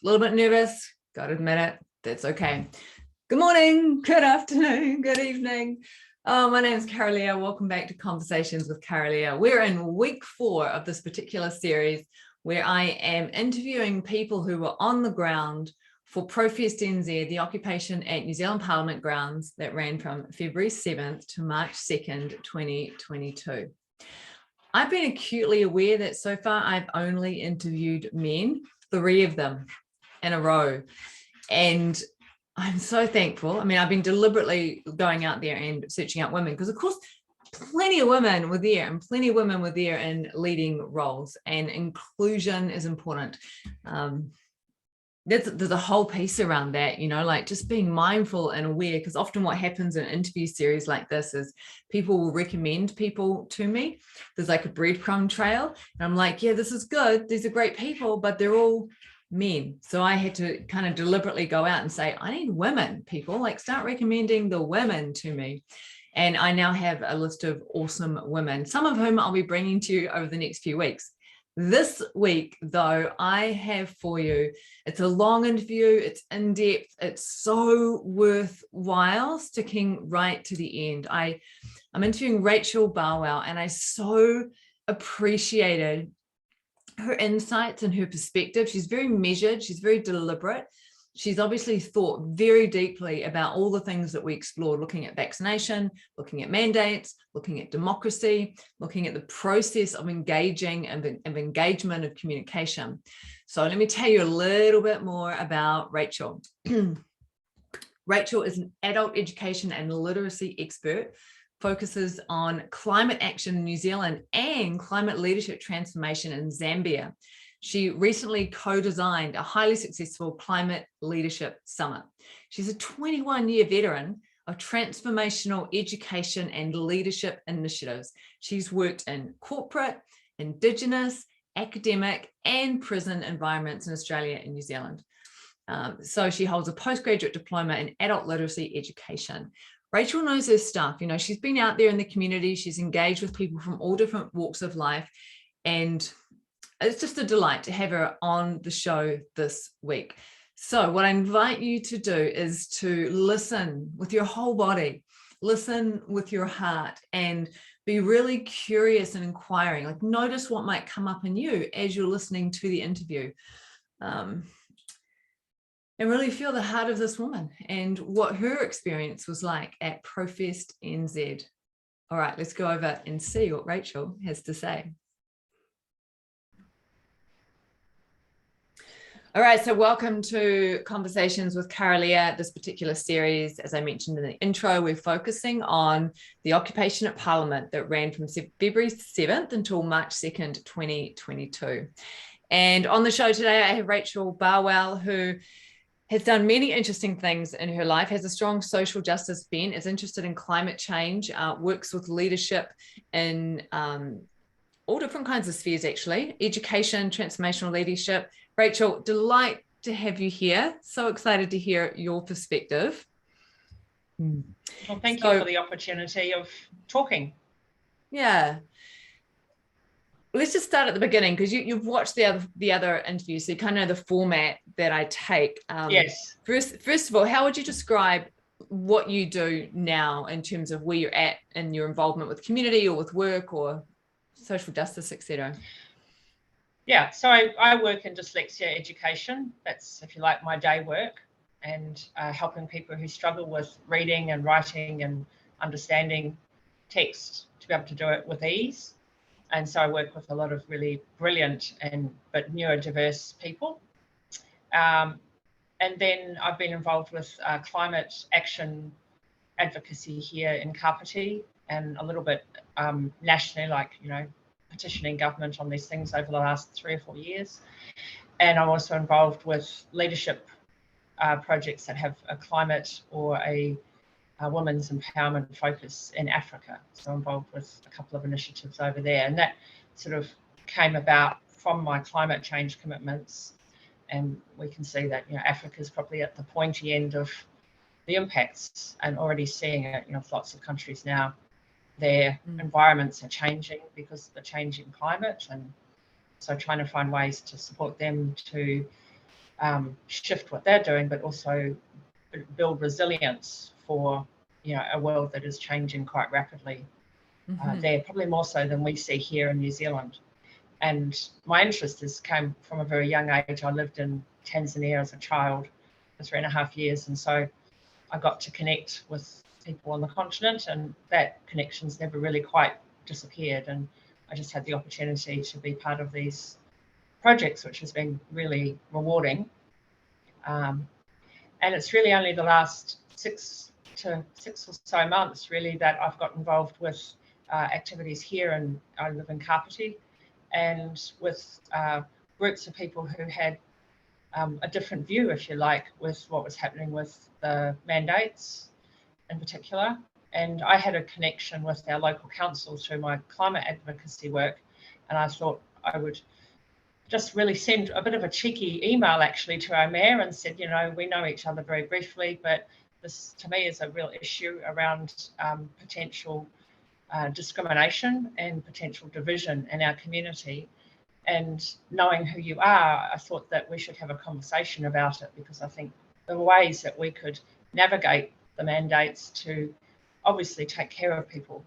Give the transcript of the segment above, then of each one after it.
little bit nervous, gotta admit it, that's okay. Good morning, good afternoon, good evening. My name is Kara-Leah. Welcome back to Conversations with Kara-Leah. We're in week 4 of this particular series where I am interviewing people who were on the ground for ProFestNZ, the occupation at New Zealand Parliament grounds that ran from February 7th to March 2nd, 2022. I've been acutely aware that so far I've only interviewed men, 3 of them in a row. And I'm so thankful. I mean, I've been deliberately going out there and searching out women because, of course, plenty of women were there and plenty of women were there in leading roles, and inclusion is important. There's a whole piece around that, you know, like just being mindful and aware, because often what happens in an interview series like this is people will recommend people to me. There's like a breadcrumb trail and I'm like, yeah, this is good. These are great people, but they're all men. So I had to kind of deliberately go out and say, I need women, people, like start recommending the women to me. And I now have a list of awesome women, some of whom I'll be bringing to you over the next few weeks. This week, though, I have for you, it's a long interview, it's in-depth, it's so worthwhile sticking right to the end. I'm interviewing Rachel Barwell, and I so appreciated her insights and her perspective. She's very measured, she's very deliberate. She's obviously thought very deeply about all the things that we explored, looking at vaccination, looking at mandates, looking at democracy, looking at the process of engaging and of engagement of communication. So let me tell you a little bit more about Rachel. Rachel is an adult education and literacy expert, focuses on climate action in New Zealand and climate leadership transformation in Zambia. She recently co-designed a highly successful climate leadership summit. She's a 21-year veteran of transformational education and leadership initiatives. She's worked in corporate, Indigenous, academic, and prison environments in Australia and New Zealand. So she holds a postgraduate diploma in adult literacy education. Rachel knows her stuff. You know, she's been out there in the community. She's engaged with people from all different walks of life, and it's just a delight to have her on the show this week. So what I invite you to do is to listen with your whole body, listen with your heart, and be really curious and inquiring. Like, notice what might come up in you as you're listening to the interview. And really feel the heart of this woman and what her experience was like at ProFestNZ. All right, let's go over and see what Rachel has to say. All right, so welcome to Conversations with Kara-Leah. This particular series, as I mentioned in the intro, we're focusing on the occupation at Parliament that ran from February 7th until March 2nd, 2022. And on the show today, I have Rachel Barwell, who has done many interesting things in her life, has a strong social justice bent, is interested in climate change, works with leadership in all different kinds of spheres, actually, education, transformational leadership. Rachel, delight to have you here. So excited to hear your perspective. Well, thank you for the opportunity of talking. Yeah. Let's just start at the beginning, because you've watched the other interviews, so you kind of know the format that I take. Yes. First of all, how would you describe what you do now in terms of where you're at in your involvement with community or with work or social justice, etc.? Yeah, so I work in dyslexia education. That's, if you like, my day work, and helping people who struggle with reading and writing and understanding text to be able to do it with ease. And so I work with a lot of really brilliant but neurodiverse people. And then I've been involved with climate action advocacy here in Kāpiti, and a little bit nationally, like, you know, petitioning government on these things over the last 3 or 4 years. And I'm also involved with leadership projects that have a climate or a women's empowerment focus in Africa. So I'm involved with a couple of initiatives over there, and that sort of came about from my climate change commitments. And we can see that, you know, Africa is probably at the pointy end of the impacts, and already seeing it, you know, lots of countries now, their environments are changing because of the changing climate, and so trying to find ways to support them to shift what they're doing, but also build resilience for, you know, a world that is changing quite rapidly. There, probably more so than we see here in New Zealand. And my interest came from a very young age. I lived in Tanzania as a child for 3.5 years, and so I got to connect with people on the continent, and that connection's never really quite disappeared. And I just had the opportunity to be part of these projects, which has been really rewarding. And it's really only the last six or so months really that I've got involved with activities here, and I live in Kāpiti, and with groups of people who had a different view, if you like, with what was happening with the mandates in particular. And I had a connection with our local council through my climate advocacy work, and I thought I would just really send a bit of a cheeky email actually to our mayor and said, you know, we know each other very briefly, but this to me is a real issue around potential discrimination and potential division in our community. And knowing who you are, I thought that we should have a conversation about it, because I think there were ways that we could navigate the mandates to obviously take care of people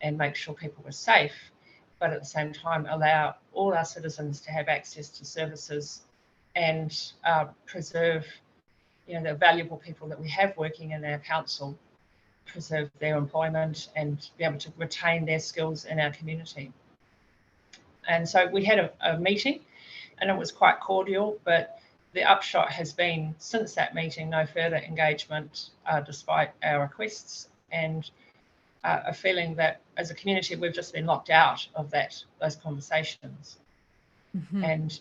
and make sure people were safe, but at the same time allow all our citizens to have access to services and preserve, you know, the valuable people that we have working in our council, preserve their employment and be able to retain their skills in our community. And so we had a meeting, and it was quite cordial, but the upshot has been, since that meeting, no further engagement despite our requests, and a feeling that as a community we've just been locked out of those conversations. And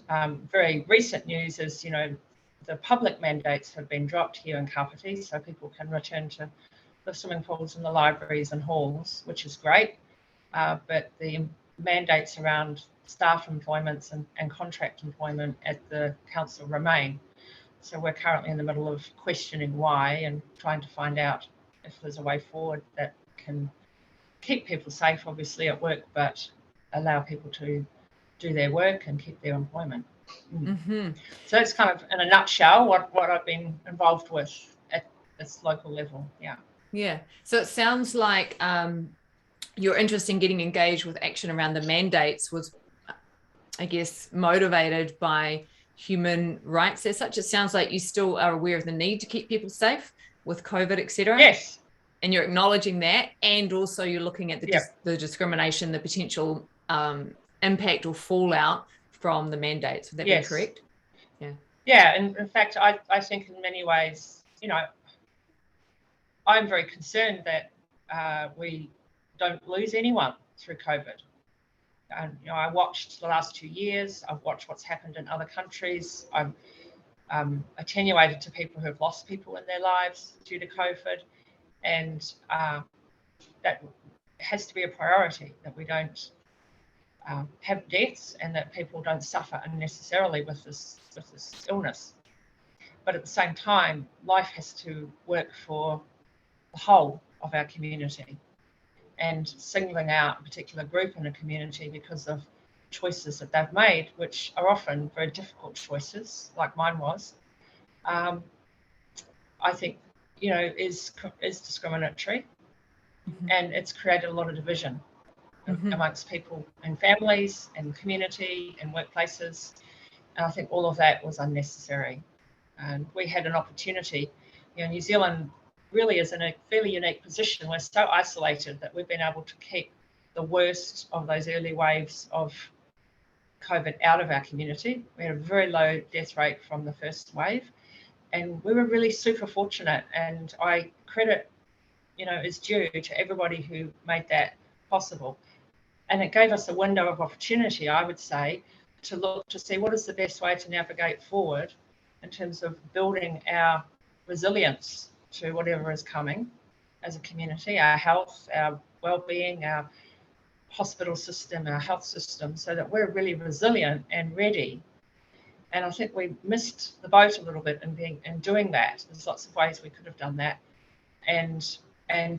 very recent news is, you know, the public mandates have been dropped here in Kāpiti, so people can return to the swimming pools and the libraries and halls, which is great, but the mandates around staff employments and contract employment at the council remain. So we're currently in the middle of questioning why and trying to find out if there's a way forward that can keep people safe, obviously, at work, but allow people to do their work and keep their employment. So that's kind of, in a nutshell, what I've been involved with at this local level. Yeah. So it sounds like your interest in getting engaged with action around the mandates was, I guess, motivated by human rights as such. It sounds like you still are aware of the need to keep people safe with COVID, etc. Yes. And you're acknowledging that, and also you're looking at the discrimination, the potential impact or fallout from the mandates. Would that be correct? Yeah, and in fact, I think in many ways, you know, I'm very concerned that we don't lose anyone through COVID. And, you know, I watched the last 2 years. I've watched what's happened in other countries. I'm attenuated to people who have lost people in their lives due to COVID, and that has to be a priority, that we don't have deaths and that people don't suffer unnecessarily with this illness. But at the same time, life has to work for the whole of our community, and singling out a particular group in a community because of choices that they've made, which are often very difficult choices, like mine was, I think, you know, is discriminatory, and it's created a lot of division amongst people and families and community and workplaces. And I think all of that was unnecessary. And we had an opportunity. You know, New Zealand really is in a fairly unique position. We're so isolated that we've been able to keep the worst of those early waves of COVID out of our community. We had a very low death rate from the first wave, and we were really super fortunate. And I credit, you know, is due to everybody who made that possible. And it gave us a window of opportunity, I would say, to look to see what is the best way to navigate forward in terms of building our resilience to whatever is coming as a community, our health, our well-being, our hospital system, our health system, so that we're really resilient and ready. And I think we missed the boat a little bit in doing that. There's lots of ways we could have done that, and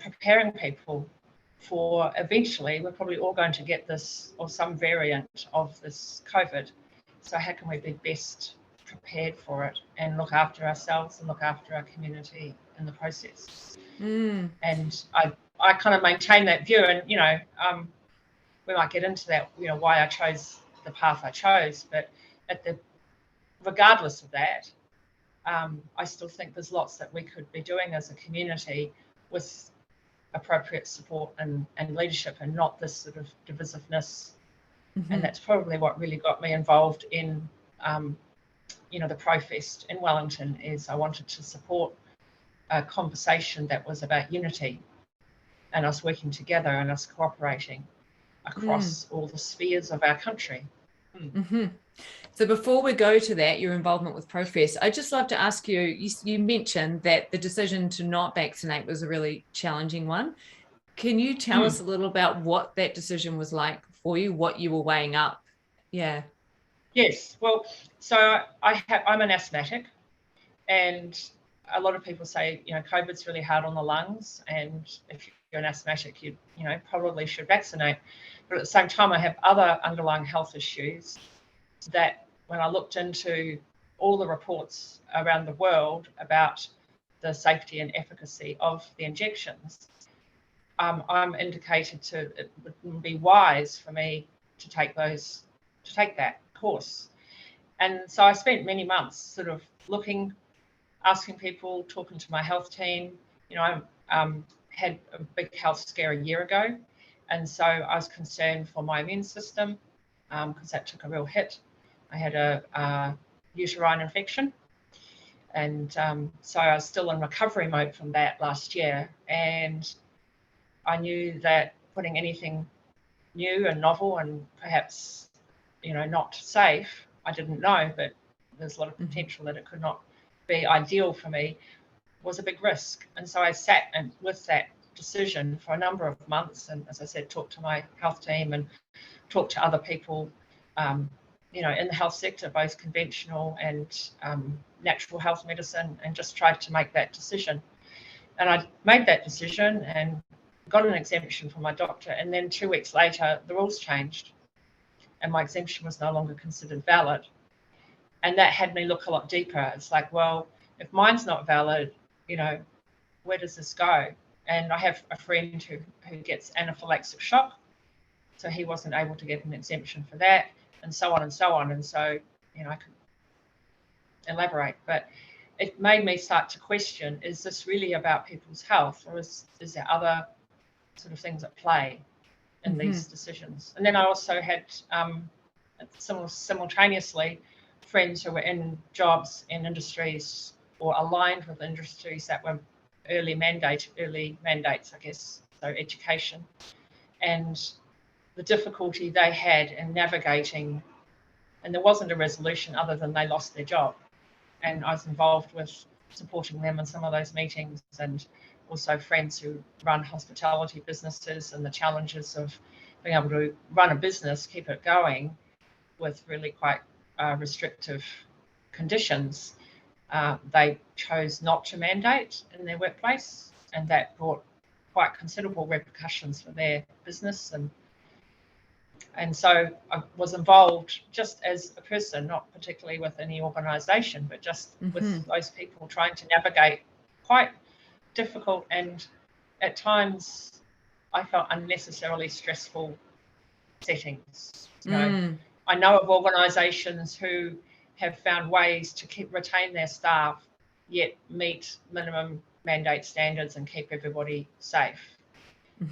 preparing people for eventually we're probably all going to get this or some variant of this COVID. So how can we be best prepared for it and look after ourselves and look after our community in the process. And I kind of maintain that view, and we might get into that, why I chose the path I chose, but regardless of that, I still think there's lots that we could be doing as a community with appropriate support and leadership, and not this sort of divisiveness. And that's probably what really got me involved in the ProFest in Wellington, is I wanted to support a conversation that was about unity and us working together and us cooperating across all the spheres of our country. So before we go to that, your involvement with ProFest, I'd just love to ask you, you mentioned that the decision to not vaccinate was a really challenging one. Can you tell us a little about what that decision was like for you, what you were weighing up? Yeah. Yes. Well, so I'm an asthmatic, and a lot of people say, COVID's really hard on the lungs, and if you're an asthmatic, you probably should vaccinate. But at the same time, I have other underlying health issues that, when I looked into all the reports around the world about the safety and efficacy of the injections, I'm indicated it would be wise for me to take that course. And so I spent many months sort of looking, asking people, talking to my health team. I had a big health scare a year ago, and so I was concerned for my immune system because that took a real hit. I had a uterine infection, and so I was still in recovery mode from that last year, and I knew that putting anything new and novel and perhaps not safe, I didn't know, but there's a lot of potential that it could not be ideal for me, was a big risk. And so I sat with that decision for a number of months, and as I said, talked to my health team and talked to other people in the health sector, both conventional and natural health medicine, and just tried to make that decision. And I made that decision and got an exemption from my doctor, and then 2 weeks later the rules changed and my exemption was no longer considered valid. And that had me look a lot deeper. It's like, well, if mine's not valid, where does this go? And I have a friend who gets anaphylactic shock, so he wasn't able to get an exemption for that, and so on and so on. And so, I could elaborate, but it made me start to question, is this really about people's health, or is there other sort of things at play in these decisions? And then I also had simultaneously friends who were in jobs in industries or aligned with industries that were early mandates, I guess, so education, and the difficulty they had in navigating, and there wasn't a resolution other than they lost their job. And I was involved with supporting them in some of those meetings, and also friends who run hospitality businesses and the challenges of being able to run a business, keep it going with really quite restrictive conditions. They chose not to mandate in their workplace, and that brought quite considerable repercussions for their business. And so I was involved just as a person, not particularly with any organisation, but just with those people trying to navigate quite difficult and at times I felt unnecessarily stressful settings. I know of organisations who have found ways to retain their staff, yet meet minimum mandate standards and keep everybody safe.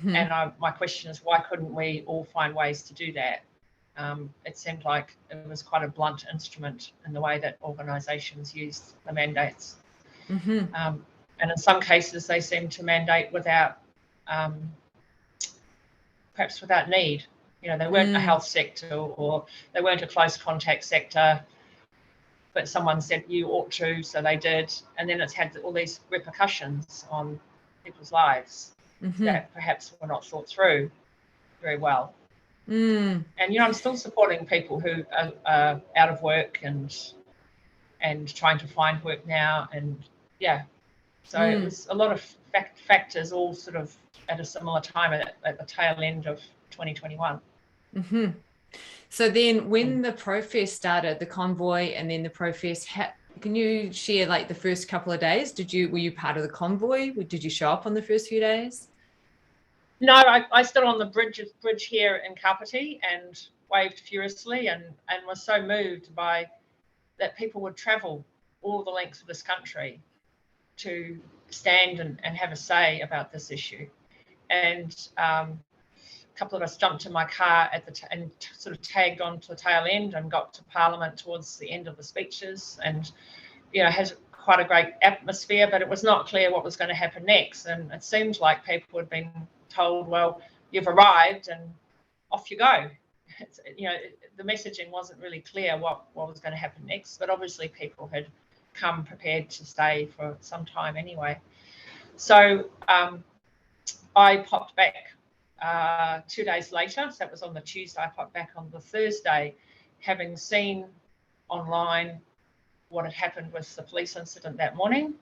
And my question is, why couldn't we all find ways to do that? It seemed like it was quite a blunt instrument in the way that organisations used the mandates. And in some cases, they seem to mandate without, perhaps without need. They weren't a health sector, or they weren't a close contact sector, but someone said you ought to, so they did. And then it's had all these repercussions on people's lives that perhaps were not thought through very well. And I'm still supporting people who are out of work and trying to find work now, and so it was a lot of factors all sort of at a similar time at the tail end of 2021. So then when the ProFest started, the convoy and then the ProFest, can you share like the first couple of days? Were you part of the convoy? Did you show up on the first few days? No, I stood on the bridge here in Kāpiti and waved furiously and was so moved by that people would travel all the lengths of this country to stand and have a say about this issue. And a couple of us jumped in my car and sort of tagged on to the tail end and got to Parliament towards the end of the speeches, and had quite a great atmosphere, but it was not clear what was going to happen next. And it seemed like people had been told, well, you've arrived and off you go. The messaging wasn't really clear what was going to happen next, but obviously people had come prepared to stay for some time anyway. So I popped back 2 days later. So that was on the Tuesday. I popped back on the Thursday, having seen online what had happened with the police incident that morning,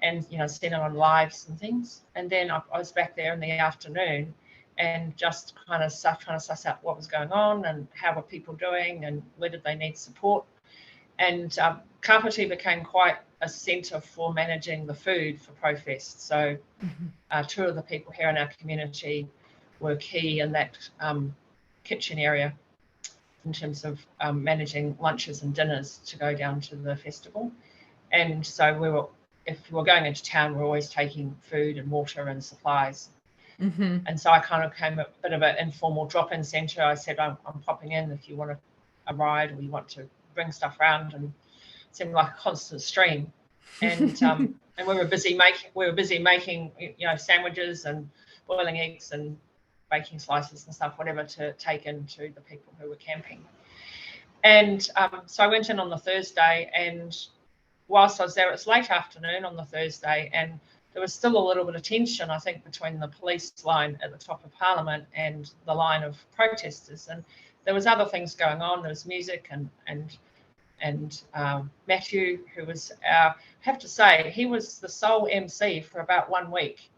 and seen it on lives and things. And then I was back there in the afternoon and just kind of trying to suss out what was going on and how were people doing and where did they need support. And Kāpiti became quite a centre for managing the food for ProFest. So two of the people here in our community were key in that kitchen area in terms of managing lunches and dinners to go down to the festival. And so if we were going into town, we were always taking food and water and supplies. And so I kind of came a bit of an informal drop-in centre. I said, I'm popping in if you want a ride or you want to bring stuff around, and it seemed like a constant stream. And and we were busy making sandwiches and boiling eggs and baking slices and stuff, whatever, to take into the people who were camping. And so I went in on the Thursday, and whilst I was there, it's late afternoon on the Thursday, and there was still a little bit of tension, I think, between the police line at the top of Parliament and the line of protesters. And there was other things going on. There was music and Matthew, who was I have to say, he was the sole MC for about 1 week.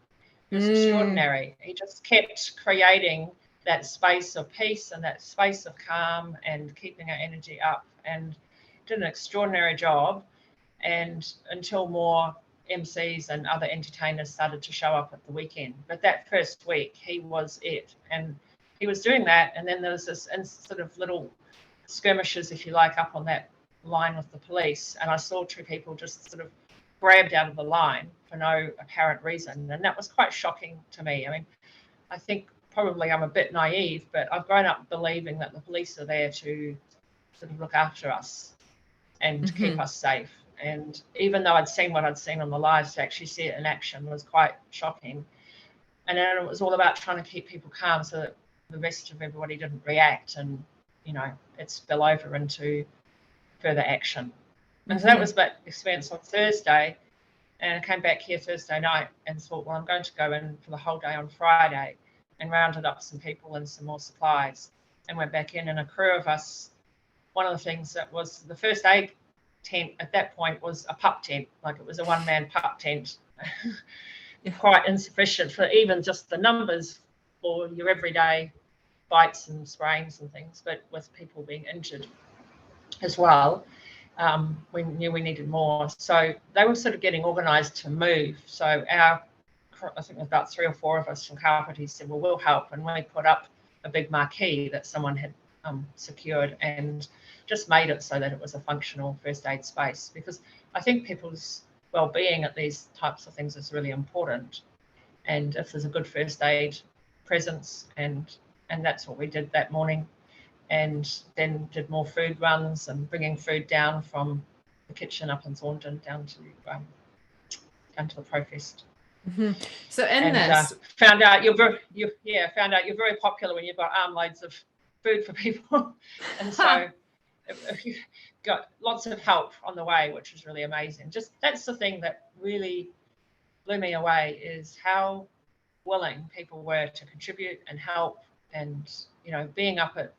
It was extraordinary. He just kept creating that space of peace and that space of calm and keeping our energy up, and did an extraordinary job. And until more MCs and other entertainers started to show up at the weekend. But that first week, he was it. And he was doing that. And then there was this sort of little skirmishes, if you like, up on that line with the police. And I saw two people just sort of grabbed out of the line for no apparent reason. And that was quite shocking to me. I mean, I think probably I'm a bit naive, but I've grown up believing that the police are there to sort of look after us and keep us safe. And even though I'd seen what I'd seen on the lives, to actually see it in action was quite shocking. And then it was all about trying to keep people calm so that the rest of everybody didn't react and, it spill over into further action. And so that was my experience on Thursday. And I came back here Thursday night and thought, well, I'm going to go in for the whole day on Friday and rounded up some people and some more supplies, and went back in, and a crew of us. One of the things that was the first aid tent at that point was a pup tent, like it was a one-man pup tent. Quite insufficient for even just the numbers for your everyday bites and sprains and things, but with people being injured as well, we knew we needed more. So they were sort of getting organised to move. So I think there was about 3 or 4 of us from Kāpiti said, well, we'll help, and we put up a big marquee that someone had secured and just made it so that it was a functional first aid space, because I think people's well-being at these types of things is really important. And if there's a good first aid presence, and that's what we did that morning, and then did more food runs and bringing food down from the kitchen up in Thornton down to the ProFest. So this, found out you're very popular when you've got armloads of food for people, and so you got lots of help on the way, which was really amazing. Just that's the thing that really blew me away, is how willing people were to contribute and help, and being up at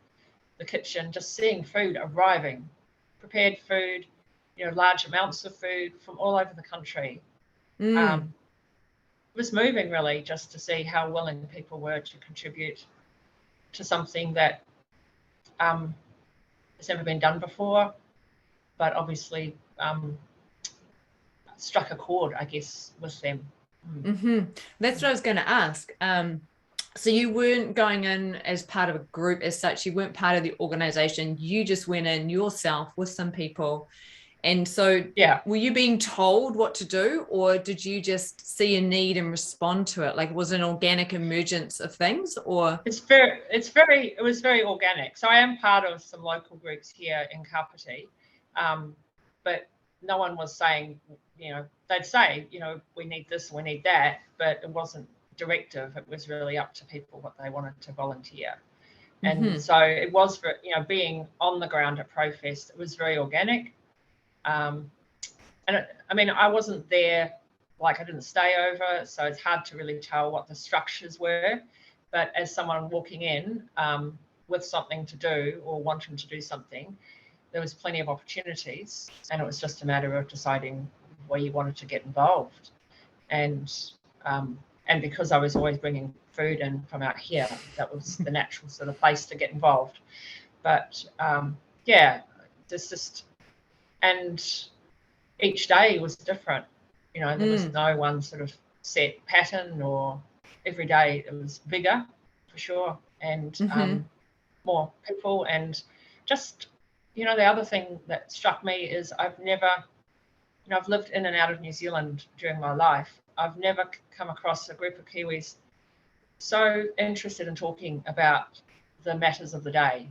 the kitchen, just seeing food arriving, prepared food, large amounts of food from all over the country. It was moving, really, just to see how willing people were to contribute to something that It's never been done before, but obviously struck a chord, I guess, with them. That's what I was going to ask. So you weren't going in as part of a group as such. You weren't part of the organization. You just went in yourself with some people. And so were you being told what to do, or did you just see a need and respond to it? Like, was it an organic emergence of things, or? It was very organic. So I am part of some local groups here in Kāpiti, but no one was saying, they'd say, we need this, we need that, but it wasn't directive. It was really up to people what they wanted to volunteer. And so it was, being on the ground at ProFest, it was very organic. And I wasn't there, I didn't stay over, so it's hard to really tell what the structures were. But as someone walking in with something to do or wanting to do something, there was plenty of opportunities, and it was just a matter of deciding where you wanted to get involved. And because I was always bringing food in from out here, that was the natural sort of place to get involved. But there's just, and each day was different. There was no one sort of set pattern, or every day it was bigger for sure, and more people. And just, the other thing that struck me is I've lived in and out of New Zealand during my life. I've never come across a group of Kiwis so interested in talking about the matters of the day.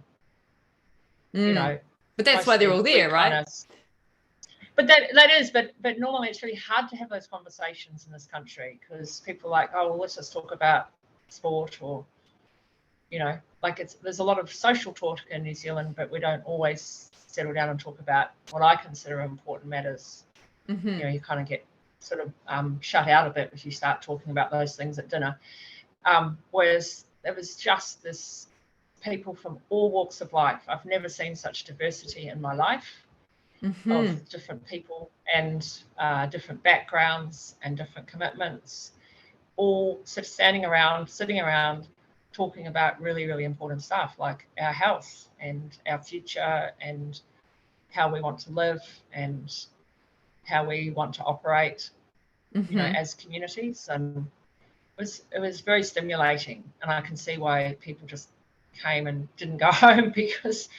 But that's why they're all there, right? But that is, but normally it's really hard to have those conversations in this country, because people are like, oh, well, let's just talk about sport, or, there's a lot of social talk in New Zealand, but we don't always settle down and talk about what I consider important matters. You kind of get sort of shut out a bit if you start talking about those things at dinner. Whereas there was just this people from all walks of life. I've never seen such diversity in my life. Of different people and different backgrounds and different commitments, all sort of sitting around talking about really, really important stuff, like our health and our future and how we want to live and how we want to operate, as communities. And it was very stimulating, and I can see why people just came and didn't go home, because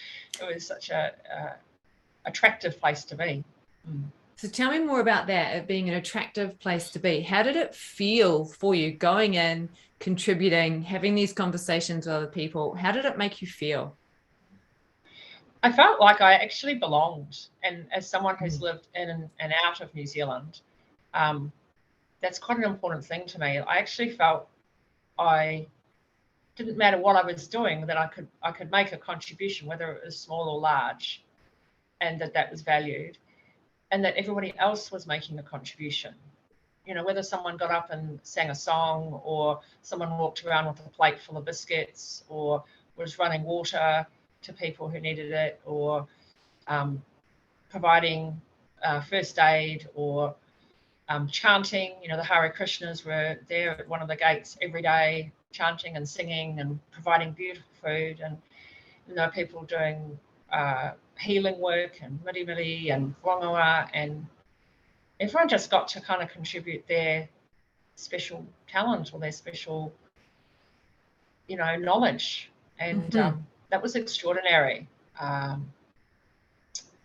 it was such a attractive place to be. So tell me more about that, it being an attractive place to be. How did it feel for you going in, contributing, having these conversations with other people? How did it make you feel? I felt like I actually belonged, and as someone who's lived in and out of New Zealand, that's quite an important thing to me. I actually felt I didn't matter what I was doing, that I could make a contribution, whether it was small or large, and that was valued, and that everybody else was making a contribution. Whether someone got up and sang a song, or someone walked around with a plate full of biscuits, or was running water to people who needed it, or providing first aid, or chanting. The Hare Krishnas were there at one of the gates every day, chanting and singing and providing beautiful food. And people doing healing work and mirimiri and wongawa, and everyone just got to kind of contribute their special talent or their special, knowledge. And that was extraordinary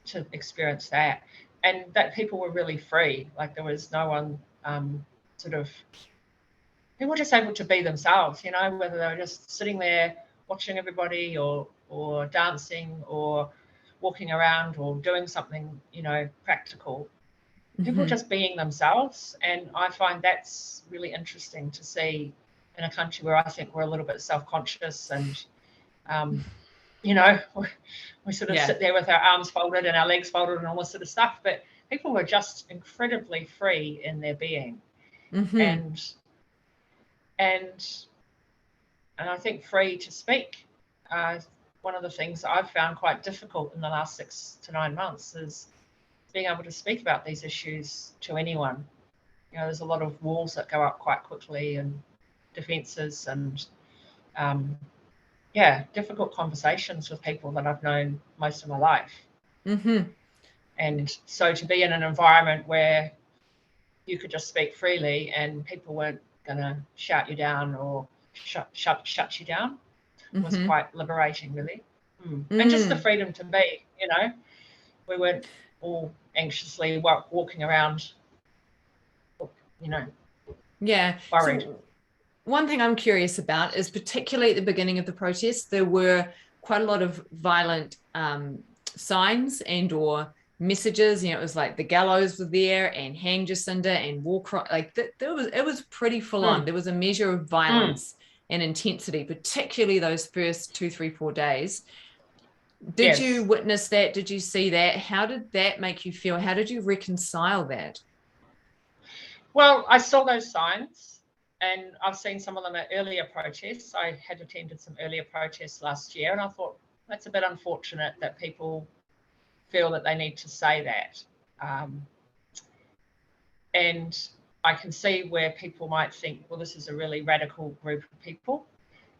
to experience that. And that people were really free. Like, there was no one people were just able to be themselves, whether they were just sitting there watching everybody, or dancing, or walking around, or doing something, practical. People just being themselves. And I find that's really interesting to see in a country where I think we're a little bit self-conscious, and we sort of sit there with our arms folded and our legs folded and all this sort of stuff. But people were just incredibly free in their being. And I think free to speak. One of the things that I've found quite difficult in the last 6 to 9 months is being able to speak about these issues to anyone. There's a lot of walls that go up quite quickly, and defences, and difficult conversations with people that I've known most of my life. And so to be in an environment where you could just speak freely and people weren't going to shout you down or shut you down was quite liberating, really. And just the freedom to be, you know, we weren't all anxiously walking around, you know, worried. So one thing I'm curious about is, particularly at the beginning of the protest, there were quite a lot of violent signs and or messages. You know, it was like the gallows were there and hang Jacinda and war crime. Like it was pretty full on. There was a measure of violence and intensity, particularly those first 2, 3, 4 days. Did you witness that? Did you see that? How did that make you feel? How did you reconcile that? Well, I saw those signs, and I've seen some of them at earlier protests. I had attended some earlier protests last year, and I thought that's a bit unfortunate that people feel that they need to say that. And I can see where people might think, well, this is a really radical group of people,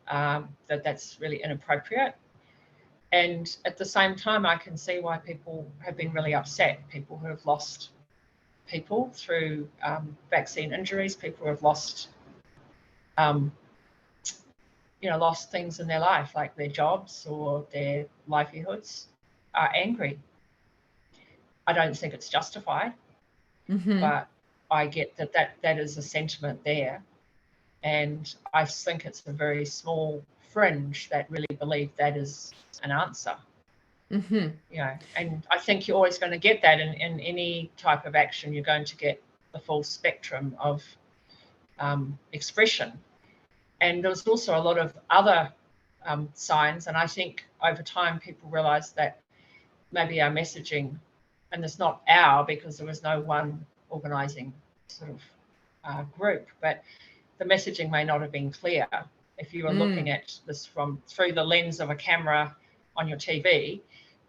that's really inappropriate. And at the same time, I can see why people have been really upset. People who have lost people through vaccine injuries, people who have lost, lost things in their life, like their jobs or their livelihoods, are angry. I don't think it's justified, but I get that is a sentiment there. And I think it's a very small fringe that really believe that is an answer. You know, and I think you're always going to get that in any type of action. You're going to get the full spectrum of expression. And there's also a lot of other signs, and I think over time people realise that maybe our messaging, and it's not because there was no one organising sort of group, but the messaging may not have been clear. If you were looking at this through the lens of a camera on your TV,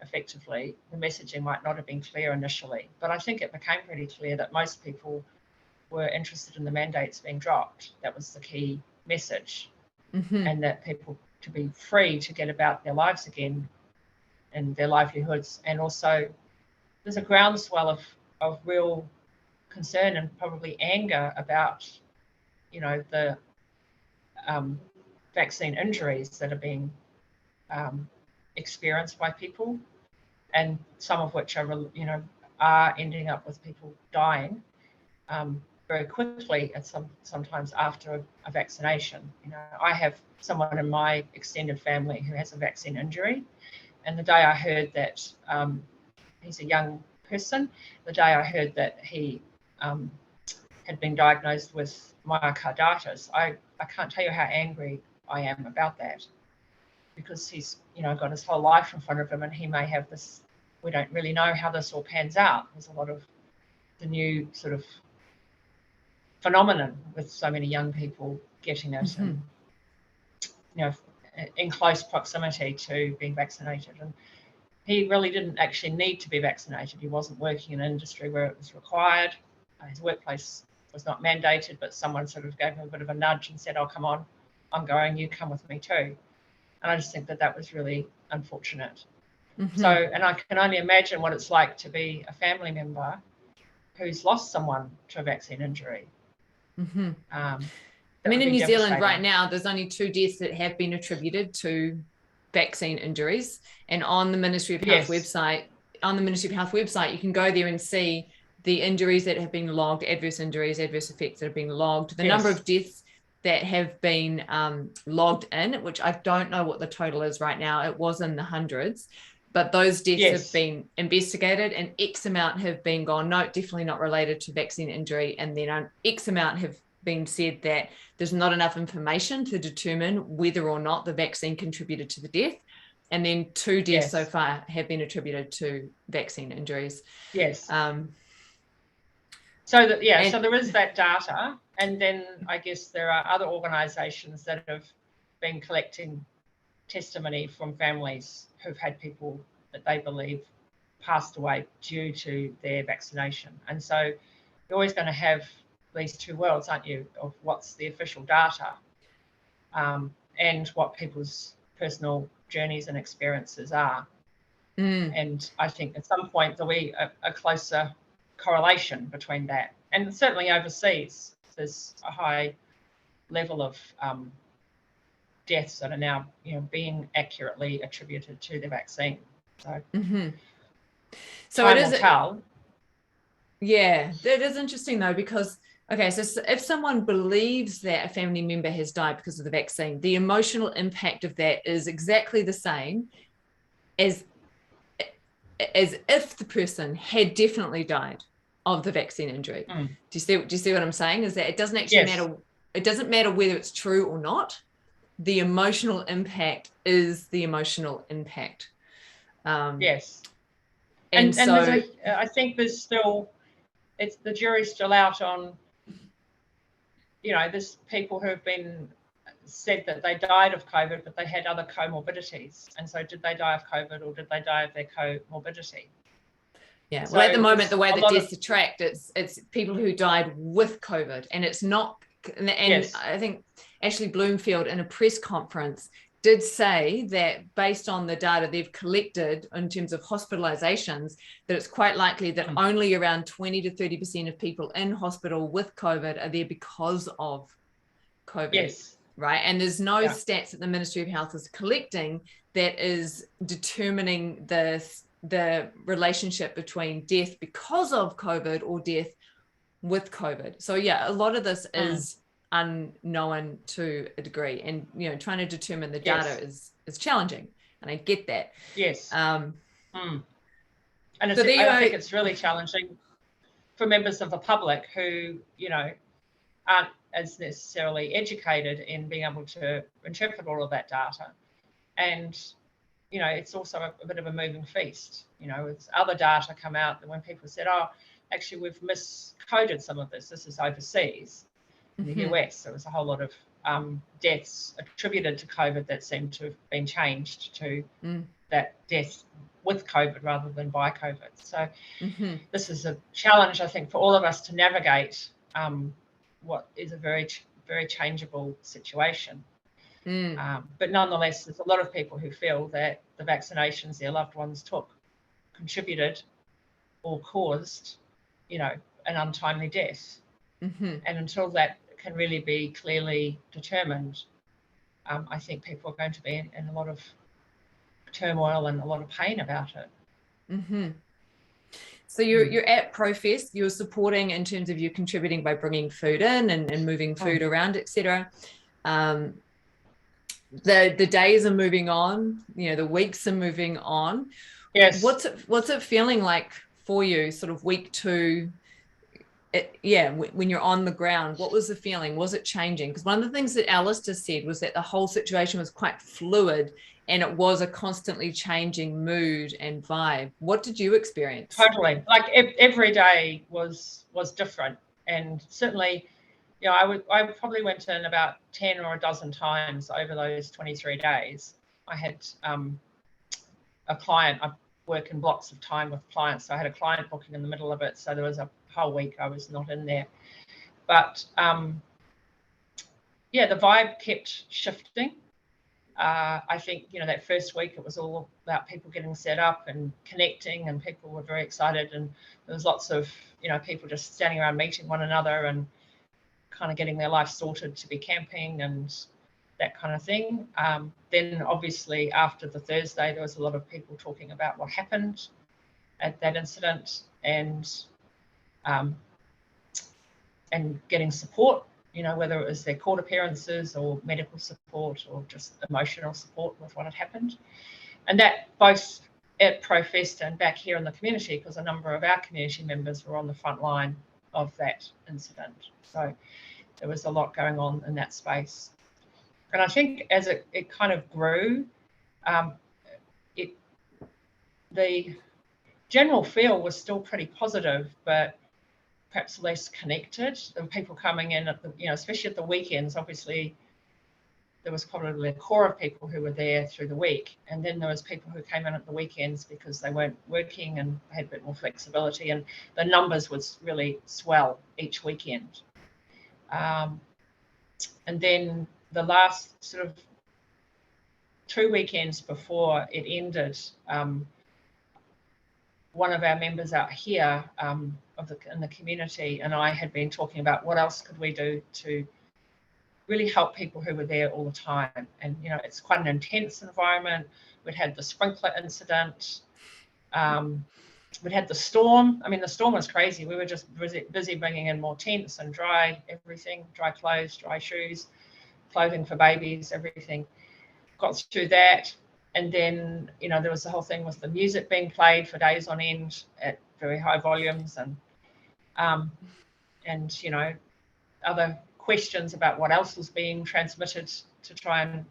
effectively, the messaging might not have been clear initially. But I think it became pretty clear that most people were interested in the mandates being dropped. That was the key message. And that people to be free to get about their lives again and their livelihoods. And also there's a groundswell of real concern and probably anger about, you know, the vaccine injuries that are being experienced by people, and some of which are ending up with people dying very quickly and sometimes after a vaccination. You know, I have someone in my extended family who has a vaccine injury, and the day I heard that he's a young person, the day I heard that he had been diagnosed with myocarditis, I can't tell you how angry I am about that, because he's, you know, got his whole life in front of him, and he may have this, we don't really know how this all pans out. There's a lot of the new sort of phenomenon with so many young people getting it, and, you know, in close proximity to being vaccinated. And he really didn't actually need to be vaccinated. He wasn't working in an industry where it was required. His workplace was not mandated, but someone sort of gave him a bit of a nudge and said, oh, come on, I'm going, you come with me too. And I just think that was really unfortunate. So, and I can only imagine what it's like to be a family member who's lost someone to a vaccine injury. I mean, in New Zealand right now, there's only 2 deaths that have been attributed to vaccine injuries. And on the Ministry of Health website, you can go there and see the injuries that have been logged, adverse injuries, adverse effects that have been logged, the number of deaths that have been logged in, which I don't know what the total is right now. It was in the hundreds, but those deaths have been investigated, and X amount have been gone, no, definitely not related to vaccine injury. And then X amount have been said that there's not enough information to determine whether or not the vaccine contributed to the death. And then 2 deaths so far have been attributed to vaccine injuries. So there is that data, and then I guess there are other organisations that have been collecting testimony from families who've had people that they believe passed away due to their vaccination. And so you're always going to have these 2 worlds, aren't you, of what's the official data and what people's personal journeys and experiences are. And I think at some point there'll be a closer correlation between that. And certainly overseas, there's a high level of deaths that are now, being accurately attributed to the vaccine. So, so time it is will tell. Yeah, it is interesting though, because okay, so if someone believes that a family member has died because of the vaccine, the emotional impact of that is exactly the same as if the person had definitely died of the vaccine injury. Do you see what I'm saying? Is that it doesn't actually matter. It doesn't matter whether it's true or not. The emotional impact is the emotional impact. Yes. And so I think there's still, the jury's still out on, there's people who have been said that they died of COVID, but they had other comorbidities. And so did they die of COVID or did they die of their comorbidity? Yeah, well, at the moment, the way that deaths are tracked, it's people who died with COVID, and it's not. And I think Ashley Bloomfield in a press conference did say that based on the data they've collected in terms of hospitalizations, that it's quite likely that only around 20 to 30% of people in hospital with COVID are there because of COVID. Yes. Right. And there's no stats that the Ministry of Health is collecting that is determining the relationship between death because of COVID or death with COVID. So yeah, a lot of this is unknown to a degree, and trying to determine the data is challenging, and I get that. Yes. And I think it's really challenging for members of the public who aren't as necessarily educated in being able to interpret all of that data. And it's also a bit of a moving feast. With other data come out that when people said, oh, actually we've miscoded some of this is overseas. In the US, there was a whole lot of deaths attributed to COVID that seemed to have been changed to that death with COVID rather than by COVID. So this is a challenge, I think, for all of us to navigate what is a very, very changeable situation. But nonetheless, there's a lot of people who feel that the vaccinations their loved ones took contributed or caused, an untimely death. And until that can really be clearly determined, I think people are going to be in a lot of turmoil and a lot of pain about it. So you're at ProFest, you're supporting in terms of you're contributing by bringing food in and moving food around, etc. The days are moving on, the weeks are moving on. Yes. What's it feeling like for you, sort of week 2? When you're on the ground, what was the feeling? Was it changing? Because one of the things that Alistair said was that the whole situation was quite fluid and it was a constantly changing mood and vibe. What did you experience? Totally. Like every day was different. And certainly, I probably went in about 10 or a dozen times over those 23 days. I had a client, I work in blocks of time with clients. So I had a client booking in the middle of it. So there was a whole week I was not in there. But the vibe kept shifting. I think, that first week it was all about people getting set up and connecting, and people were very excited, and there was lots of, people just standing around meeting one another and kind of getting their life sorted to be camping and that kind of thing. Then obviously after the Thursday, there was a lot of people talking about what happened at that incident and getting support, whether it was their court appearances or medical support or just emotional support with what had happened. And that both at ProFest and back here in the community, because a number of our community members were on the front line of that incident. So there was a lot going on in that space. And I think as it kind of grew, the general feel was still pretty positive, but perhaps less connected. There were people coming in at the, especially at the weekends. Obviously, there was probably a core of people who were there through the week, and then there was people who came in at the weekends because they weren't working and had a bit more flexibility, and the numbers would really swell each weekend. And then the last sort of 2 weekends before it ended, one of our members out here in the community and I had been talking about what else could we do to really help people who were there all the time. And, you know, it's quite an intense environment. We'd had the sprinkler incident. We'd had the storm. I mean, the storm was crazy. We were just busy bringing in more tents and dry everything, dry clothes, dry shoes, clothing for babies, everything. Got through that. And then, you know, there was the whole thing with the music being played for days on end at very high volumes and you know, other questions about what else was being transmitted to try and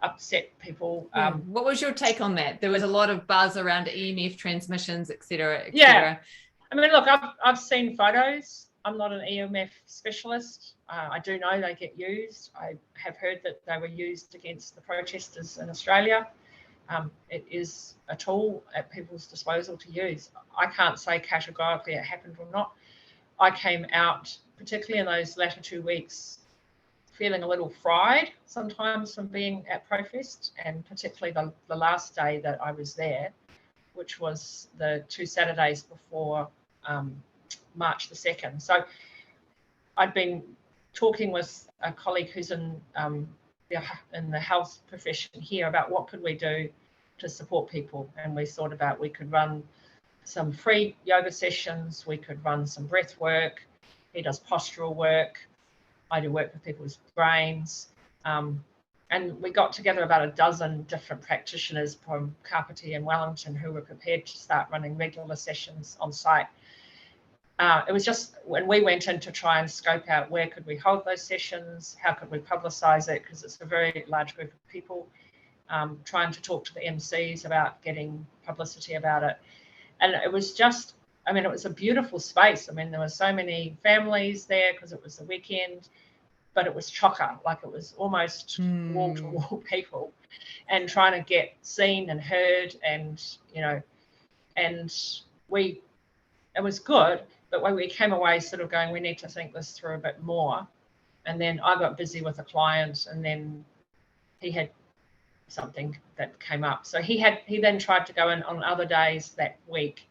upset people. What was your take on that? There was a lot of buzz around EMF transmissions, et cetera, et yeah. cetera. I mean, look, I've seen photos. I'm not an EMF specialist. I do know they get used. I have heard that they were used against the protesters in Australia. It is a tool at people's disposal to use. I can't say categorically it happened or not. I came out, particularly in those latter 2 weeks, feeling a little fried sometimes from being at ProFest, and particularly the last day that I was there, which was the 2 Saturdays before March the 2nd. So I'd been talking with a colleague who's in the health profession here about what could we do to support people, and we thought about we could run some free yoga sessions, we could run some breath work. He does postural work. I do work with people's brains. And we got together about a dozen different practitioners from Kāpiti and Wellington who were prepared to start running regular sessions on site. It was just when we went in to try and scope out where could we hold those sessions, how could we publicise it, because it's a very large group of people, trying to talk to the MCs about getting publicity about it. And it was just, I mean, it was a beautiful space. I mean, there were so many families there because it was the weekend, but it was chocker, like it was almost wall-to-wall people, and trying to get seen and heard, and, you know, and it was good, but when we came away sort of going, we need to think this through a bit more. And then I got busy with a client, and then he had something that came up. So he then tried to go in on other days that week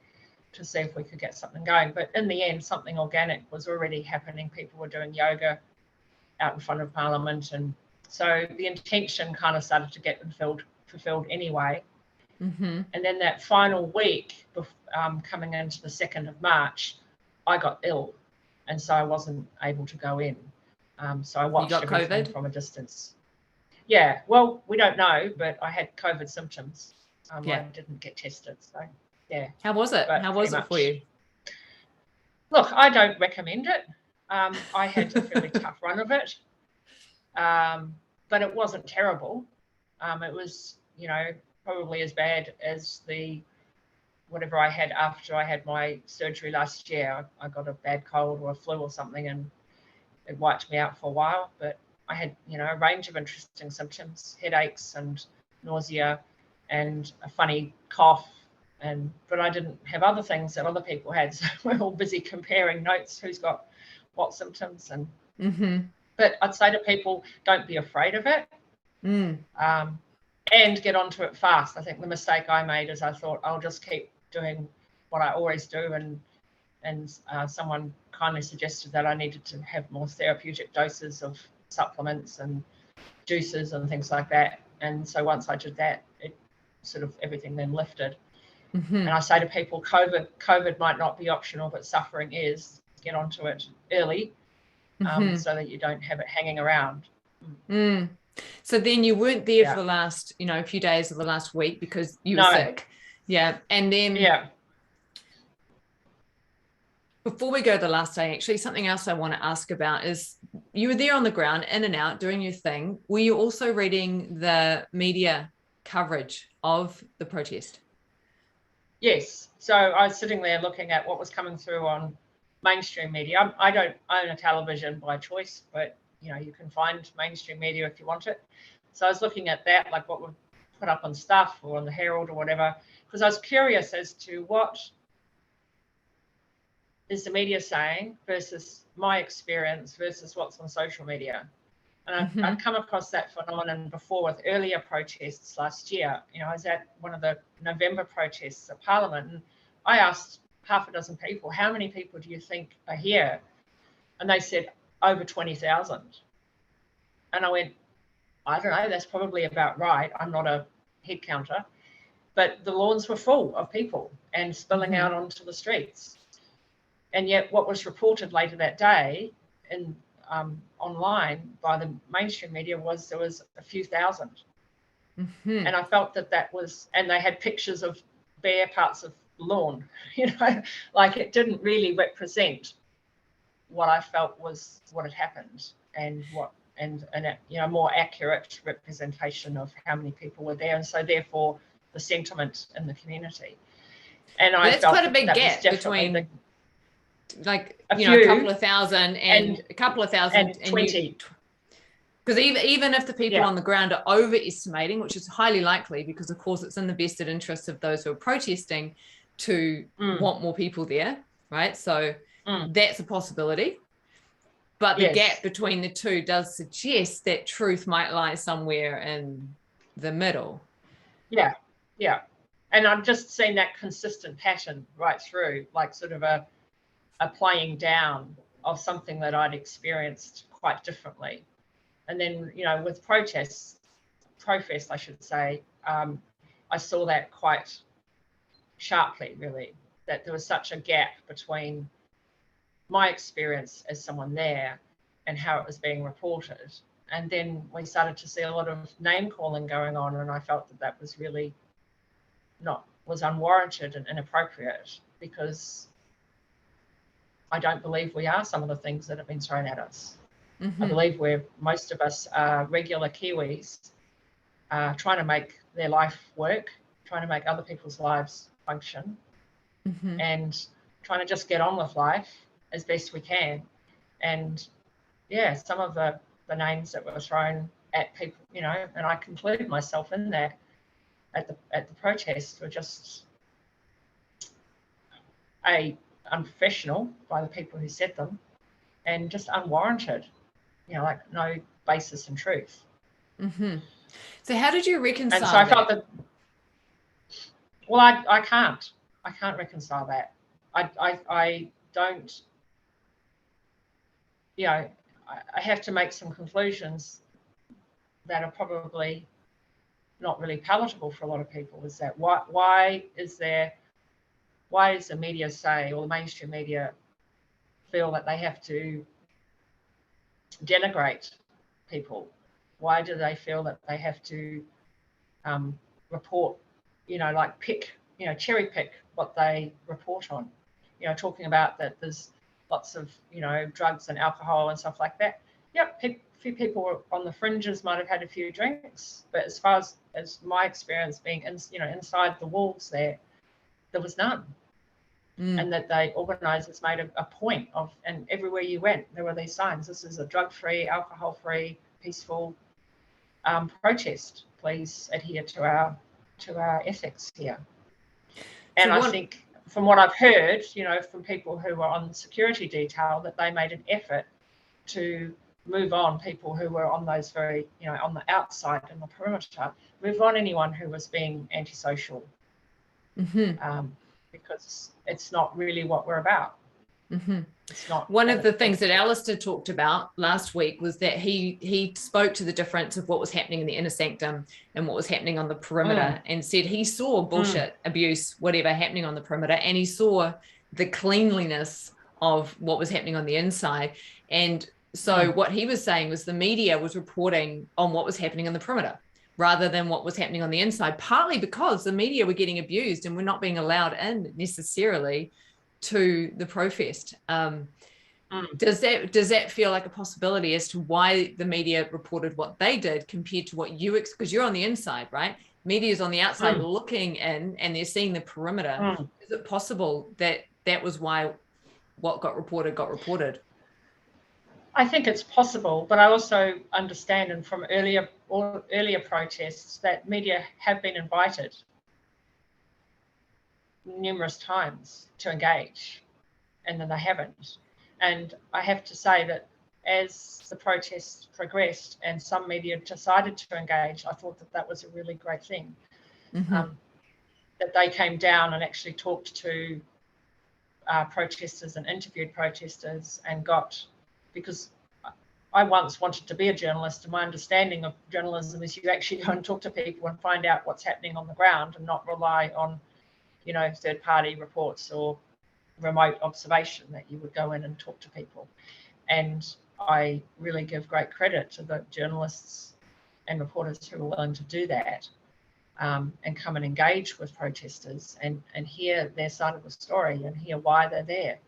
to see if we could get something going. But in the end, something organic was already happening. People were doing yoga out in front of Parliament. And so the intention kind of started to get fulfilled anyway. Mm-hmm. And then that final week, coming into the 2nd of March, I got ill. And so I wasn't able to go in. So I watched everything from a distance. Yeah, well, we don't know, but I had COVID symptoms. I didn't get tested, so yeah. How was it? How was it for you? Look, I don't recommend it. I had a fairly tough run of it, but it wasn't terrible. It was, you know, probably as bad as whatever I had after I had my surgery last year. I got a bad cold or a flu or something, and it wiped me out for a while, but I had, you know, a range of interesting symptoms, headaches and nausea and a funny cough, but I didn't have other things that other people had. So we're all busy comparing notes, who's got what symptoms. And but I'd say to people, don't be afraid of it, and get onto it fast. I think the mistake I made is I thought I'll just keep doing what I always do, and someone kindly suggested that I needed to have more therapeutic doses of supplements and juices and things like that. And so once I did that, it sort of everything then lifted. And I say to people, COVID might not be optional, but suffering is. Get onto it early, so that you don't have it hanging around. So then you weren't there for the last, you know, a few days of the last week because you were sick. Yeah. And then before we go to the last day, actually, something else I want to ask about is you were there on the ground, in and out, doing your thing. Were you also reading the media coverage of the protest? Yes. So I was sitting there looking at what was coming through on mainstream media. I don't own a television by choice, but, you know, you can find mainstream media if you want it. So I was looking at that, like what would put up on Stuff or on the Herald or whatever, because I was curious as to what is the media saying versus my experience versus what's on social media. And I've come across that phenomenon before with earlier protests last year. You know, I was at one of the November protests at Parliament, and I asked half a dozen people, how many people do you think are here? And they said over 20,000. And I went, I don't know, that's probably about right. I'm not a head counter. But the lawns were full of people and spilling out onto the streets. And yet what was reported later that day in online by the mainstream media was there was a few thousand. And I felt that was, and they had pictures of bare parts of lawn, you know, like it didn't really represent what I felt was what had happened, and what, and you know, more accurate representation of how many people were there, and so therefore the sentiment in the community. And I that's felt quite a big that gap between like a couple of thousand and a couple of thousand and 20. Because even if the people on the ground are overestimating, which is highly likely, because of course it's in the vested interest of those who are protesting to want more people there, right? So that's a possibility. But the gap between the two does suggest that truth might lie somewhere in the middle. Yeah. And I've just seen that consistent pattern right through, like sort of a playing down of something that I'd experienced quite differently. And then, you know, with ProFest, I should say, I saw that quite sharply, really, that there was such a gap between my experience as someone there and how it was being reported. And then we started to see a lot of name calling going on, and I felt that was really was unwarranted and inappropriate, because I don't believe we are some of the things that have been thrown at us. I believe most of us are regular Kiwis, trying to make their life work, trying to make other people's lives function, and trying to just get on with life as best we can. And yeah, some of the names that were thrown at people, you know, and I included myself in that at the protest, were just unprofessional by the people who said them, and just unwarranted, you know, like no basis in truth. So how did you reconcile and so I that? felt that, well, I can't reconcile that. I don't, you know, I have to make some conclusions that are probably not really palatable for a lot of people. Is that why does the media say, or the mainstream media feel that they have to denigrate people? Why do they feel that they have to report, you know, like cherry pick what they report on? You know, talking about that there's lots of, you know, drugs and alcohol and stuff like that. Yep, a few people on the fringes might have had a few drinks, but as far as my experience being inside the walls there was none. And that the organisers made a point of, and everywhere you went, there were these signs: this is a drug-free, alcohol-free, peaceful protest. Please adhere to our ethics here. And I think, from what I've heard, you know, from people who were on security detail, that they made an effort to move on people who were on those very, you know, on the outside and the perimeter, move on anyone who was being antisocial. Because it's not really what we're about. It's not. One of the things that Alistair talked about last week was that he spoke to the difference of what was happening in the inner sanctum and what was happening on the perimeter, and said he saw bullshit, abuse, whatever happening on the perimeter, and he saw the cleanliness of what was happening on the inside. And so what he was saying was the media was reporting on what was happening on the perimeter rather than what was happening on the inside, partly because the media were getting abused and were not being allowed in necessarily to the ProFest. Does that feel like a possibility as to why the media reported what they did compared to what you, because you're on the inside, right? Media's on the outside looking in, and they're seeing the perimeter. Is it possible that that was why what got reported? I think it's possible, but I also understand, and from earlier protests, that media have been invited numerous times to engage, and then they haven't. And I have to say that as the protests progressed and some media decided to engage, I thought that that was a really great thing. That they came down and actually talked to protesters and interviewed protesters and because I once wanted to be a journalist, and my understanding of journalism is you actually go and talk to people and find out what's happening on the ground and not rely on, third-party reports or remote observation, that you would go in and talk to people. And I really give great credit to the journalists and reporters who are willing to do that, and come and engage with protesters and hear their side of the story and hear why they're there.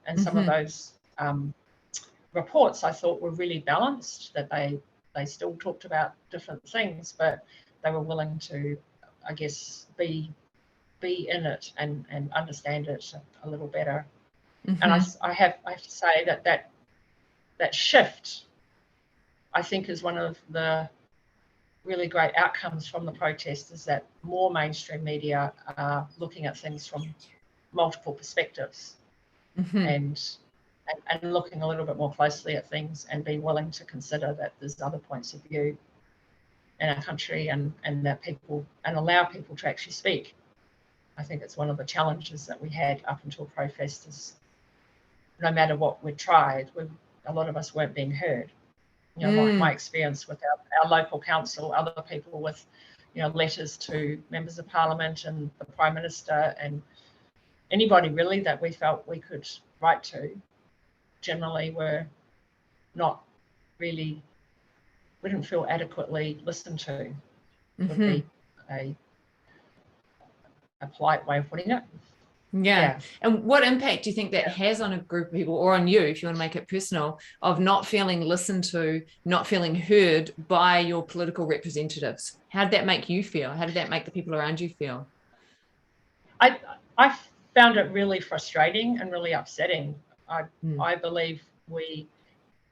And some of those reports I thought were really balanced, that they still talked about different things, but they were willing to, I guess, be in it and understand it a little better. And I have to say that shift, I think, is one of the really great outcomes from the protest, is that more mainstream media are looking at things from multiple perspectives and looking a little bit more closely at things and being willing to consider that there's other points of view in our country and that people, and allow people to actually speak. I think it's one of the challenges that we had up until ProFest, is no matter what we tried, a lot of us weren't being heard. My experience with our local council, other people with, letters to members of parliament and the Prime Minister and anybody really that we felt we could write to, generally were not really, we didn't feel adequately listened to, would be a polite way of putting it. Yeah. And what impact do you think that has on a group of people, or on you, if you want to make it personal, of not feeling listened to, not feeling heard by your political representatives? How did that make you feel? How did that make the people around you feel? I found it really frustrating and really upsetting. I believe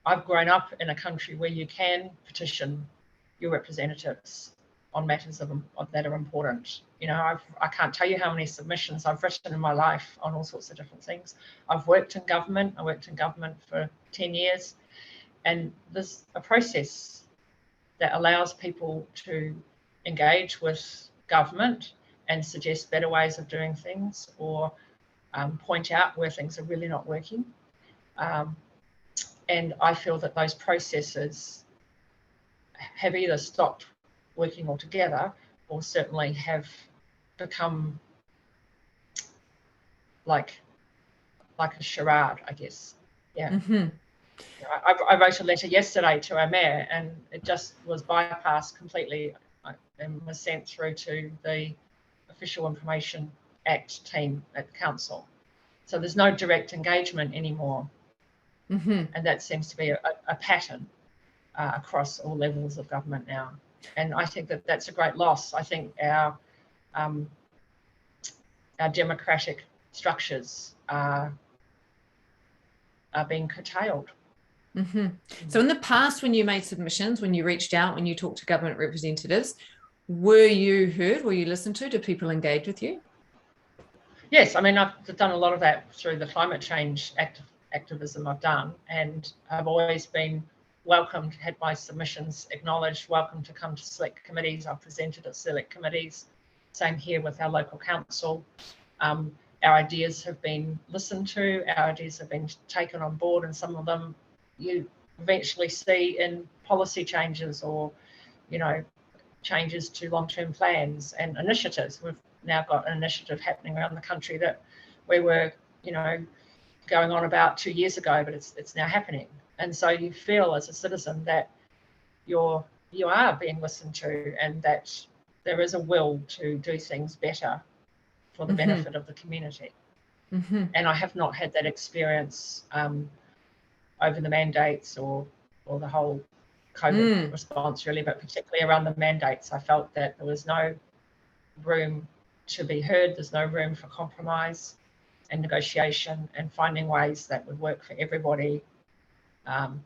I've grown up in a country where you can petition your representatives on matters that are important. I can't tell you how many submissions I've written in my life on all sorts of different things. I've worked in government. I worked in government for 10 years. And there's a process that allows people to engage with government and suggest better ways of doing things, or point out where things are really not working. And I feel that those processes have either stopped working altogether, or certainly have become like a charade, I guess. Yeah. I wrote a letter yesterday to our mayor, and it just was bypassed completely and was sent through to the Official Information Act team at the council. So there's no direct engagement anymore. And that seems to be a pattern across all levels of government now. And I think that that's a great loss. I think our democratic structures are being curtailed. So in the past, when you made submissions, when you reached out, when you talked to government representatives, were you heard? Were you listened to? Did people engage with you? Yes, I mean, I've done a lot of that through the climate change activism I've done, and I've always been welcomed, had my submissions acknowledged, welcome to come to select committees. I've presented at select committees. Same here with our local council. Our ideas have been listened to, our ideas have been taken on board, and some of them you eventually see in policy changes or, changes to long-term plans and initiatives. We've now got an initiative happening around the country that we were, going on about 2 years ago, but it's now happening. And so you feel as a citizen that you are being listened to, and that there is a will to do things better for the benefit of the community. And I have not had that experience over the mandates or the whole COVID response really, but particularly around the mandates. I felt that there was no room to be heard. There's no room for compromise and negotiation and finding ways that would work for everybody. And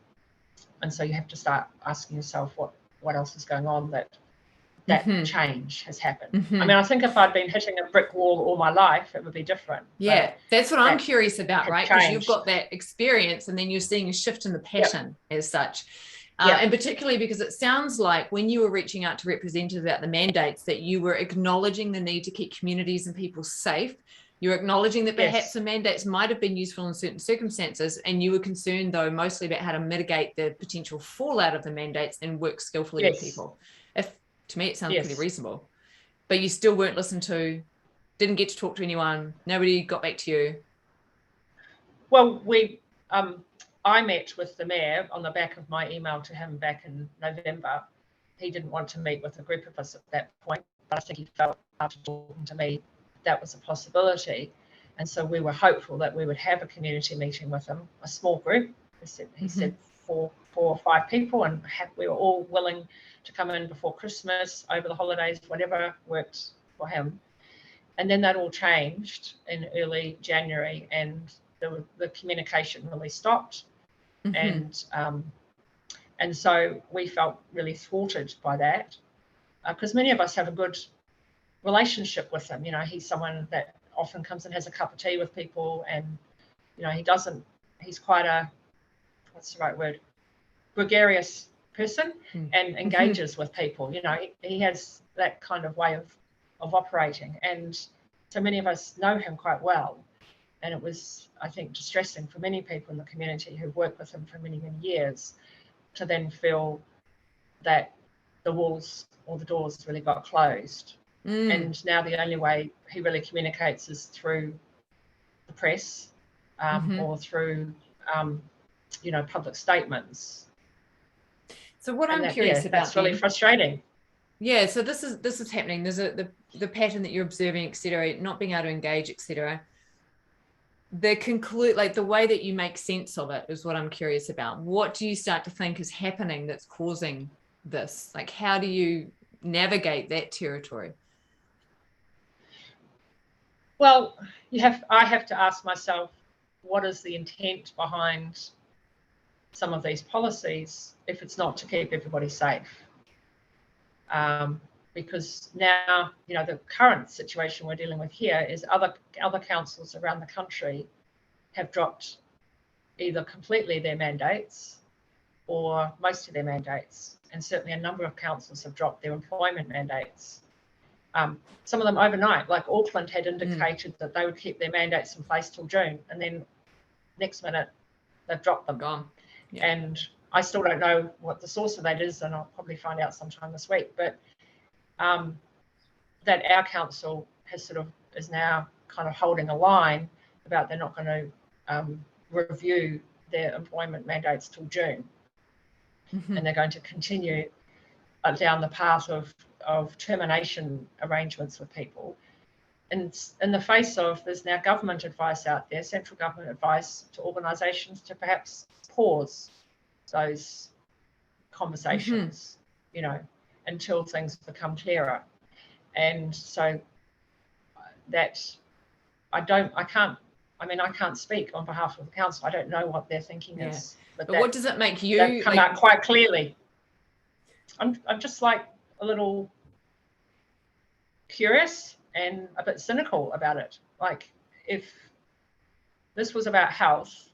so you have to start asking yourself what else is going on that that change has happened. Mm-hmm. I mean, I think if I'd been hitting a brick wall all my life, it would be different. Yeah, that's what I'm curious about, right? Because you've got that experience and then you're seeing a shift in the pattern as such. And particularly because it sounds like when you were reaching out to representatives about the mandates, that you were acknowledging the need to keep communities and people safe. You're acknowledging that perhaps the mandates might have been useful in certain circumstances, and you were concerned, though, mostly about how to mitigate the potential fallout of the mandates and work skillfully with people. To me, it sounds pretty reasonable. But you still weren't listened to, didn't get to talk to anyone, nobody got back to you. Well, I met with the mayor on the back of my email to him back in November. He didn't want to meet with a group of us at that point, but I think he felt after talking to me that was a possibility. And so we were hopeful that we would have a community meeting with him, a small group. He said 4 or 5 people, and we were all willing to come in before Christmas, over the holidays, whatever worked for him. And then that all changed in early January, and the communication really stopped. And so we felt really thwarted by that, because many of us have a good relationship with him. You know, he's someone that often comes and has a cup of tea with people, and you know, he's quite a, what's the right word, gregarious person, and engages with people. You know, he has that kind of way of operating, and so many of us know him quite well. And it was, I think, distressing for many people in the community who've worked with him for many, many years to then feel that the walls or the doors really got closed. And now the only way he really communicates is through the press, or through, you know, public statements. So what I'm curious about, that's really frustrating. Yeah, so this is happening. There's the pattern that you're observing, etc., not being able to engage, etc. The way that you make sense of it is what I'm curious about. What do you start to think is happening that's causing this? Like, how do you navigate that territory? Well, I have to ask myself, what is the intent behind some of these policies if it's not to keep everybody safe? Because now, you know, the current situation we're dealing with here is other councils around the country have dropped either completely their mandates or most of their mandates, and certainly a number of councils have dropped their employment mandates. Some of them overnight, like Auckland had indicated that they would keep their mandates in place till June, and then next minute they've dropped them. Gone. Yeah. And I still don't know what the source of that is, and I'll probably find out sometime this week. But that our council is now kind of holding a line about they're not going to review their employment mandates till June, and they're going to continue down the path of termination arrangements with people. And in the face of, there's now government advice out there, central government advice to organisations to perhaps pause those conversations, you know, until things become clearer. And so I can't speak on behalf of the council. I don't know what their thinking is. But what does it make you come out quite clearly? I'm just like a little curious and a bit cynical about it. Like, if this was about health,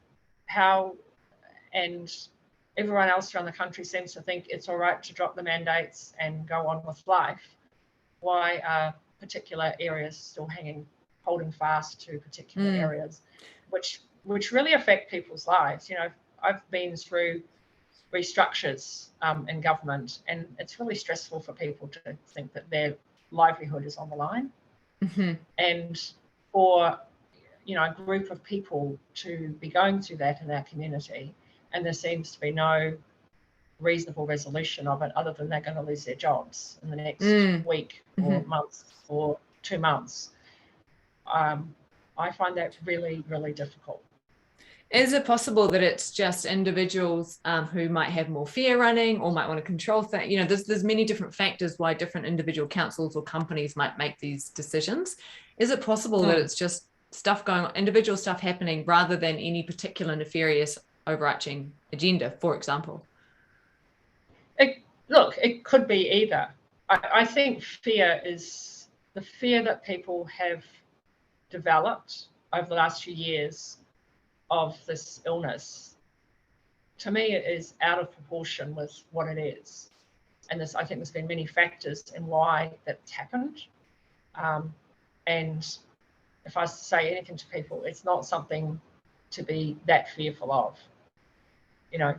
and everyone else around the country seems to think it's all right to drop the mandates and go on with life, why are particular areas still holding fast to particular areas, which really affect people's lives? You know, I've been through restructures in government, and it's really stressful for people to think that their livelihood is on the line. And for, you know, a group of people to be going through that in our community, and there seems to be no reasonable resolution of it other than they're going to lose their jobs in the next week or month or 2 months. I find that really, really difficult. Is it possible that it's just individuals who might have more fear running or might want to control things? You know, there's many different factors why different individual councils or companies might make these decisions. Is it possible that it's just stuff going on, individual stuff happening, rather than any particular nefarious overarching agenda, for example? It could be either. I think fear is the fear that people have developed over the last few years of this illness. To me, it is out of proportion with what it is. And I think there's been many factors in why that's happened. And if I was to say anything to people, it's not something to be that fearful of. You know,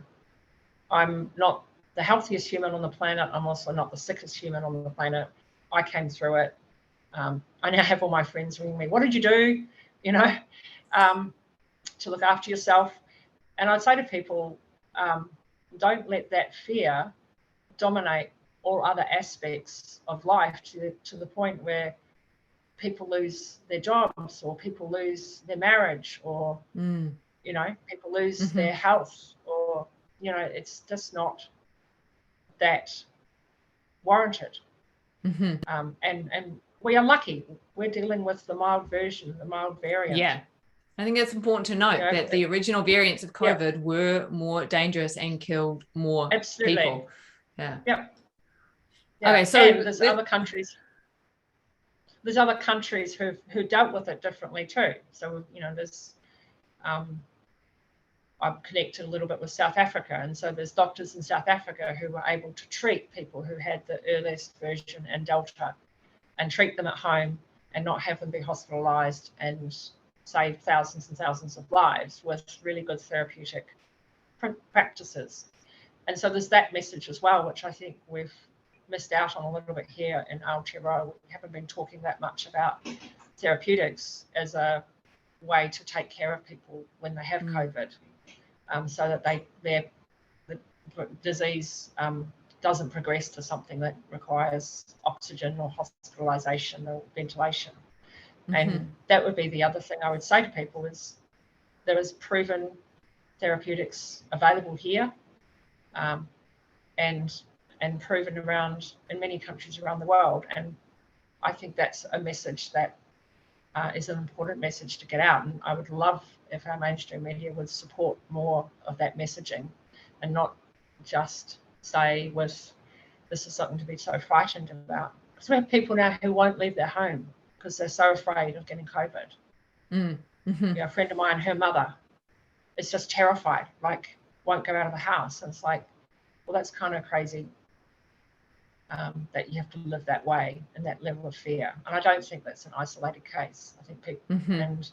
I'm not the healthiest human on the planet. I'm also not the sickest human on the planet. I came through it. I now have all my friends ringing me, what did you do? You know, to look after yourself. And I'd say to people, don't let that fear dominate all other aspects of life to the point where people lose their jobs, or people lose their marriage, or you know, people lose their health, or you know, it's just not that warranted. And we are lucky. We're dealing with the mild version, the mild variant. Yeah. I think it's important to note that the original variants of COVID were more dangerous and killed more people. Yeah. Yep. Okay, so and there's other countries who dealt with it differently too. So, you know, there's I'm connected a little bit with South Africa, and so there's doctors in South Africa who were able to treat people who had the earliest version and Delta, and treat them at home and not have them be hospitalized, and save thousands and thousands of lives with really good therapeutic practices. And so there's that message as well, which I think we've missed out on a little bit here in Aotearoa. We haven't been talking that much about therapeutics as a way to take care of people when they have COVID, so that the disease doesn't progress to something that requires oxygen or hospitalization or ventilation. And that would be the other thing I would say to people is there is proven therapeutics available here, and proven around in many countries around the world. And I think that's a message that is an important message to get out. And I would love if our mainstream media would support more of that messaging, and not just say this is something to be so frightened about. Because we have people now who won't leave their home because they're so afraid of getting COVID. You know, a friend of mine, her mother is just terrified, like won't go out of the house. And it's like, well, that's kind of crazy that you have to live that way and that level of fear. And I don't think that's an isolated case. I think people, and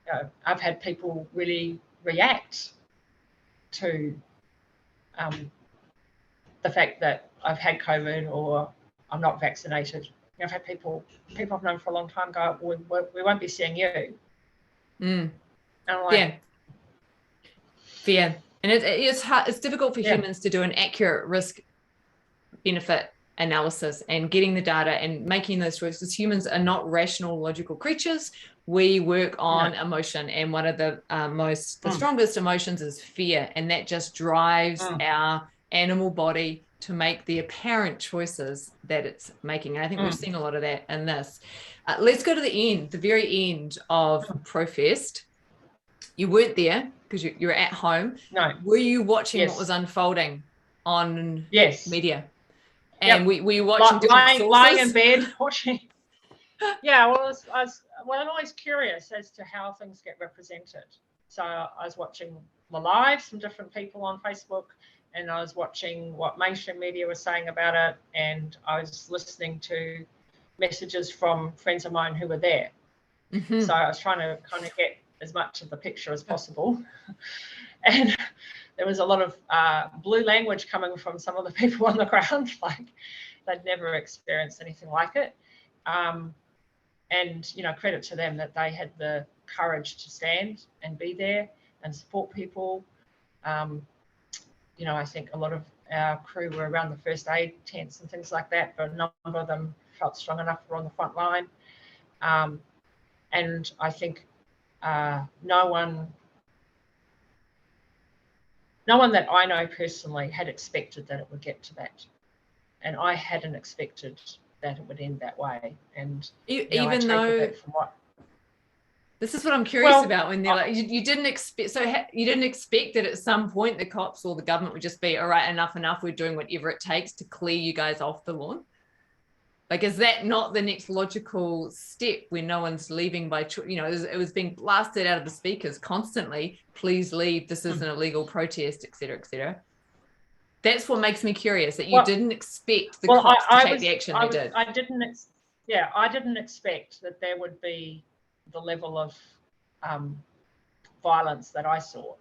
you know, I've had people really react to the fact that I've had COVID or I'm not vaccinated. You know, I've had people I've known for a long time go, we won't be seeing you. And I'm like, fear. And it's hard, it's difficult for humans to do an accurate risk benefit analysis and getting the data and making those choices. Humans are not rational, logical creatures. We work on emotion, and one of the strongest emotions is fear, and that just drives our animal body to make the apparent choices that it's making. And I think we've seen a lot of that in this. Let's go to the very end of ProFest. You weren't there because you were at home. No. Were you watching what was unfolding on media? And were you watching lying in bed watching? Yeah, well, I'm always curious as to how things get represented. So I was watching the lives from different people on Facebook, and I was watching what mainstream media was saying about it, and I was listening to messages from friends of mine who were there. So I was trying to kind of get as much of the picture as possible. And there was a lot of blue language coming from some of the people on the ground, like they'd never experienced anything like it. And, you know, credit to them that they had the courage to stand and be there and support people. You know, I think a lot of our crew were around the first aid tents and things like that, but a number of them felt strong enough to be on the front line. And I think no one that I know personally had expected that it would get to that. And I hadn't expected that it would end that way. And even though this is what I'm curious about, when they're like, you didn't expect, you didn't expect that at some point the cops or the government would just be, all right, enough, we're doing whatever it takes to clear you guys off the lawn? Like, is that not the next logical step when no one's leaving by choice? You know, it was being blasted out of the speakers constantly. Please leave. This is an illegal protest, et cetera, et cetera. That's what makes me curious, that you didn't expect the cops to take the action they did. I didn't expect that there would be the level of violence that I saw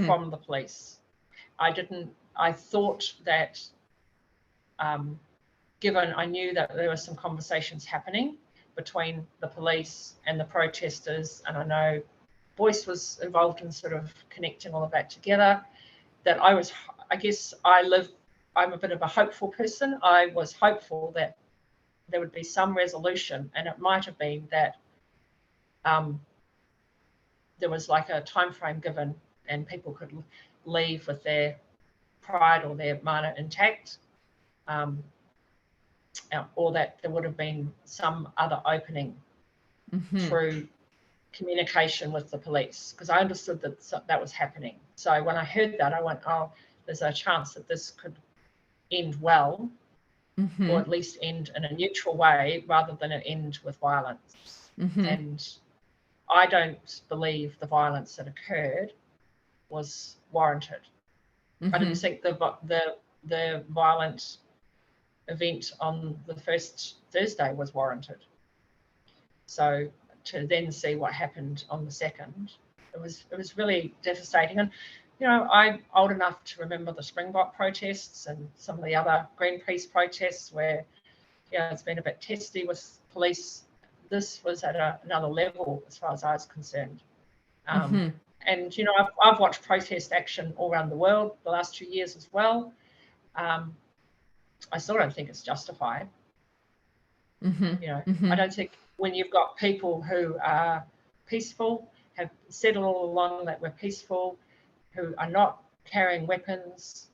from the police. I thought that, given I knew that there were some conversations happening between the police and the protesters, and I know Voice was involved in sort of connecting all of that together, that I'm a bit of a hopeful person. I was hopeful that there would be some resolution, and it might have been that there was like a time frame given and people could leave with their pride or their mana intact, or that there would have been some other opening through communication with the police, because I understood that that was happening. So when I heard that, I went, oh, there's a chance that this could end well, or at least end in a neutral way rather than an end with violence. And I don't believe the violence that occurred was warranted. I didn't think the violent event on the first Thursday was warranted. So to then see what happened on the second, it was really devastating. And you know, I'm old enough to remember the Springbok protests and some of the other Greenpeace protests where, it's been a bit testy with police. This was at another level as far as I was concerned. And, you know, I've watched protest action all around the world the last 2 years as well. I still don't think it's justified. You know, I don't think when you've got people who are peaceful, have said all along that we're peaceful, who are not carrying weapons,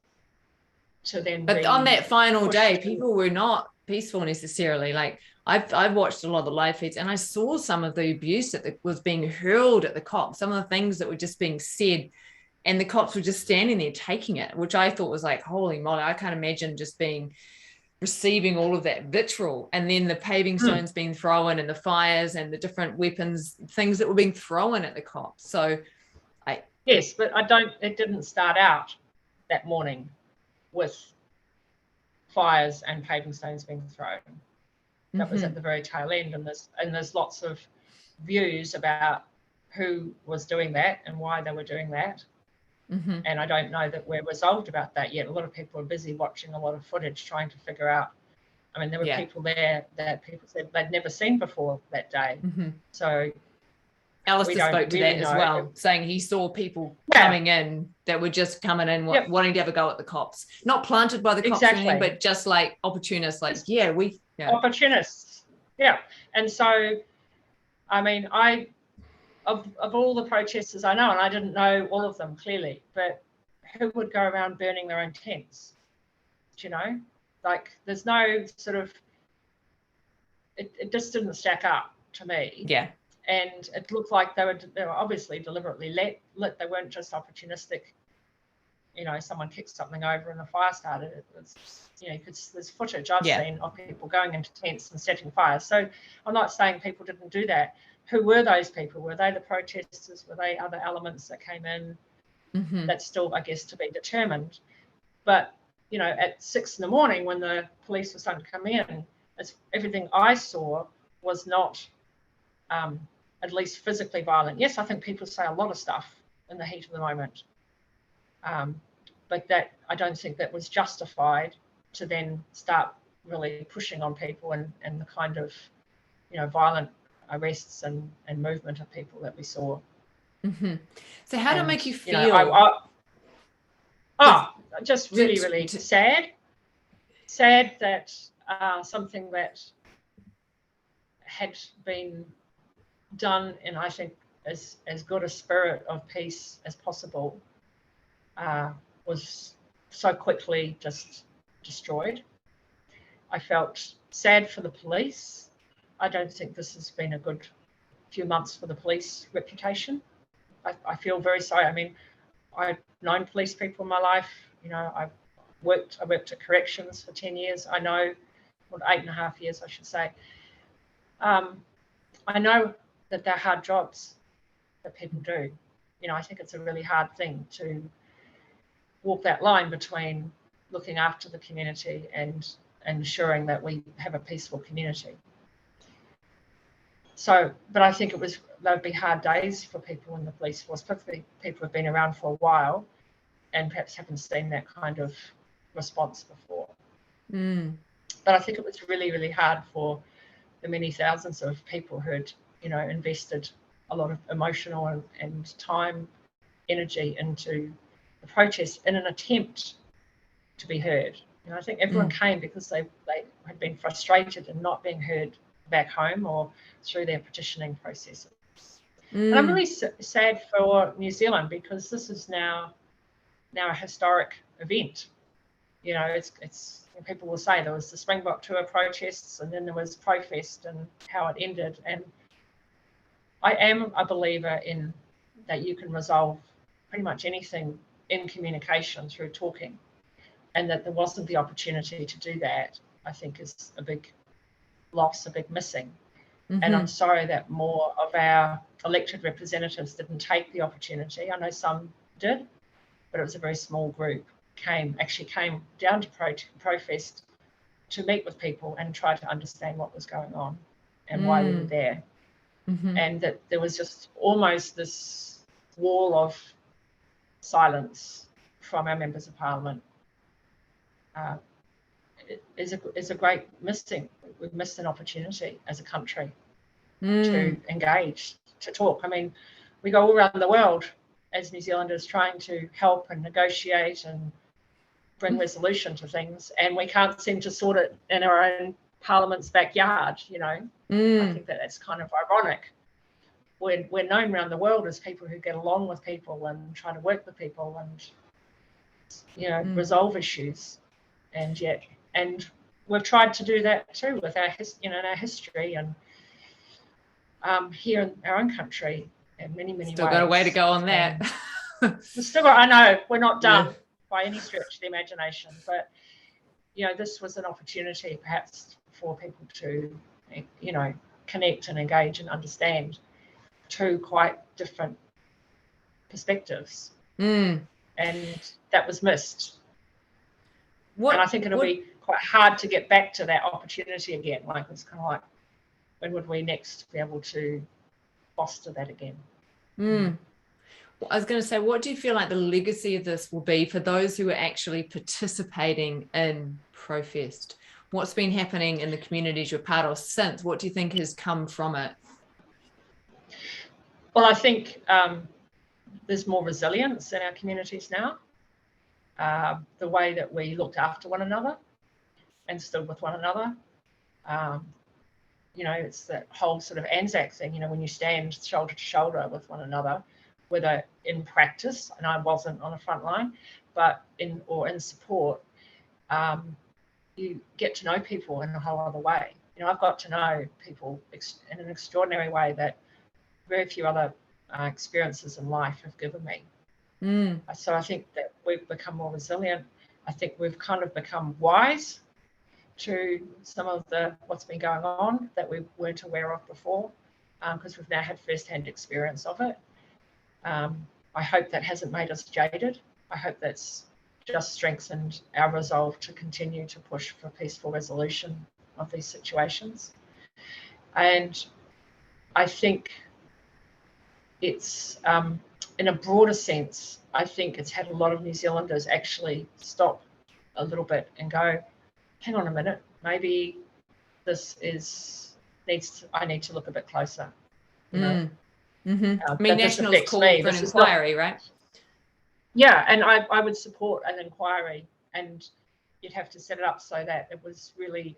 to then but on that final day, people were not peaceful necessarily. Like I've watched a lot of the live feeds, and I saw some of the abuse that was being hurled at the cops, some of the things that were just being said, and the cops were just standing there taking it, which I thought was like, holy moly, I can't imagine just receiving all of that vitriol, and then the paving stones being thrown, and the fires and the different weapons, things that were being thrown at the cops. So yes, but it didn't start out that morning with fires and paving stones being thrown. That was at the very tail end, and there's lots of views about who was doing that and why they were doing that. And I don't know that we're resolved about that yet. A lot of people are busy watching a lot of footage trying to figure out. I mean, there were people there that people said they'd never seen before that day. So Alistair spoke to that as well, saying he saw people coming in that were just coming in wanting to have a go at the cops, not planted by the cops or anything, but just like opportunists, like opportunists. And so, I mean, of all the protesters I know, and I didn't know all of them clearly, but who would go around burning their own tents? Do you know? Like, there's no sort of, it just didn't stack up to me. Yeah. And it looked like they were obviously deliberately lit. They weren't just opportunistic. You know, someone kicked something over and a fire started. It was, you know, there's footage I've seen of people going into tents and setting fires. So I'm not saying people didn't do that. Who were those people? Were they the protesters? Were they other elements that came in? That's still, I guess, to be determined. But, you know, at 6 a.m, when the police were starting to come in, everything I saw was not at least physically violent. Yes, I think people say a lot of stuff in the heat of the moment. But that, I don't think that was justified to then start really pushing on people and the kind of, you know, violent arrests and movement of people that we saw. So how did it make you feel? You know, just really, really sad that something that had been done in, I think, as good a spirit of peace as possible was so quickly just destroyed. I felt sad for the police. I don't think this has been a good few months for the police reputation. I feel very sorry. I mean, I've known police people in my life. You know, I worked at corrections for 10 years. I know or 8.5 years, I should say, I know that they're hard jobs that people do. You know, I think it's a really hard thing to walk that line between looking after the community and ensuring that we have a peaceful community. So, but I think they'd be hard days for people in the police force, particularly people who've been around for a while and perhaps haven't seen that kind of response before. But I think it was really, really hard for the many thousands of people who'd, you know, invested a lot of emotional and time, energy into the protest in an attempt to be heard. You know, I think everyone came because they had been frustrated and not being heard back home or through their petitioning processes. And I'm really sad for New Zealand because this is now a historic event. You know, it's people will say there was the Springbok Tour protests and then there was ProFest and how it ended. And I am a believer in that you can resolve pretty much anything in communication through talking, and that there wasn't the opportunity to do that, I think is a big loss, a big missing. And I'm sorry that more of our elected representatives didn't take the opportunity. I know some did, but it was a very small group came down to ProFest to meet with people and try to understand what was going on and why we were there. And that there was just almost this wall of silence from our members of parliament. It is a great missing. We've missed an opportunity as a country to engage, to talk. I mean, we go all around the world as New Zealanders trying to help and negotiate and bring resolution to things, and we can't seem to sort it in our own parliament's backyard, you know. I think that's kind of ironic. We're known around the world as people who get along with people and try to work with people and, you know, resolve issues. And we've tried to do that too with our history and here in our own country in many ways. Still got a way to go on that. I know we're not done by any stretch of the imagination, but you know, this was an opportunity perhaps for people to, you know, connect and engage and understand two quite different perspectives. And that was missed. And I think it'll be quite hard to get back to that opportunity again. Like, it's kind of like, when would we next be able to foster that again? I was going to say, what do you feel like the legacy of this will be for those who are actually participating in ProFest? What's been happening in the communities you're part of since? What do you think has come from it? Well, I think there's more resilience in our communities now. The way that we looked after one another and stood with one another. You know, it's that whole sort of Anzac thing, you know, when you stand shoulder to shoulder with one another, whether in practice, and I wasn't on the front line, but in support, you get to know people in a whole other way. You know, I've got to know people in an extraordinary way that very few other experiences in life have given me. So I think that we've become more resilient. I think we've kind of become wise to some of what's been going on that we weren't aware of before, because we've now had first-hand experience of it. I hope that hasn't made us jaded. I hope that's just strengthened our resolve to continue to push for peaceful resolution of these situations. And I think it's, in a broader sense, I think it's had a lot of New Zealanders actually stop a little bit and go, hang on a minute, maybe I need to look a bit closer. You know? I mean, National's called for an inquiry, right? Yeah, and I would support an inquiry, and you'd have to set it up so that it was really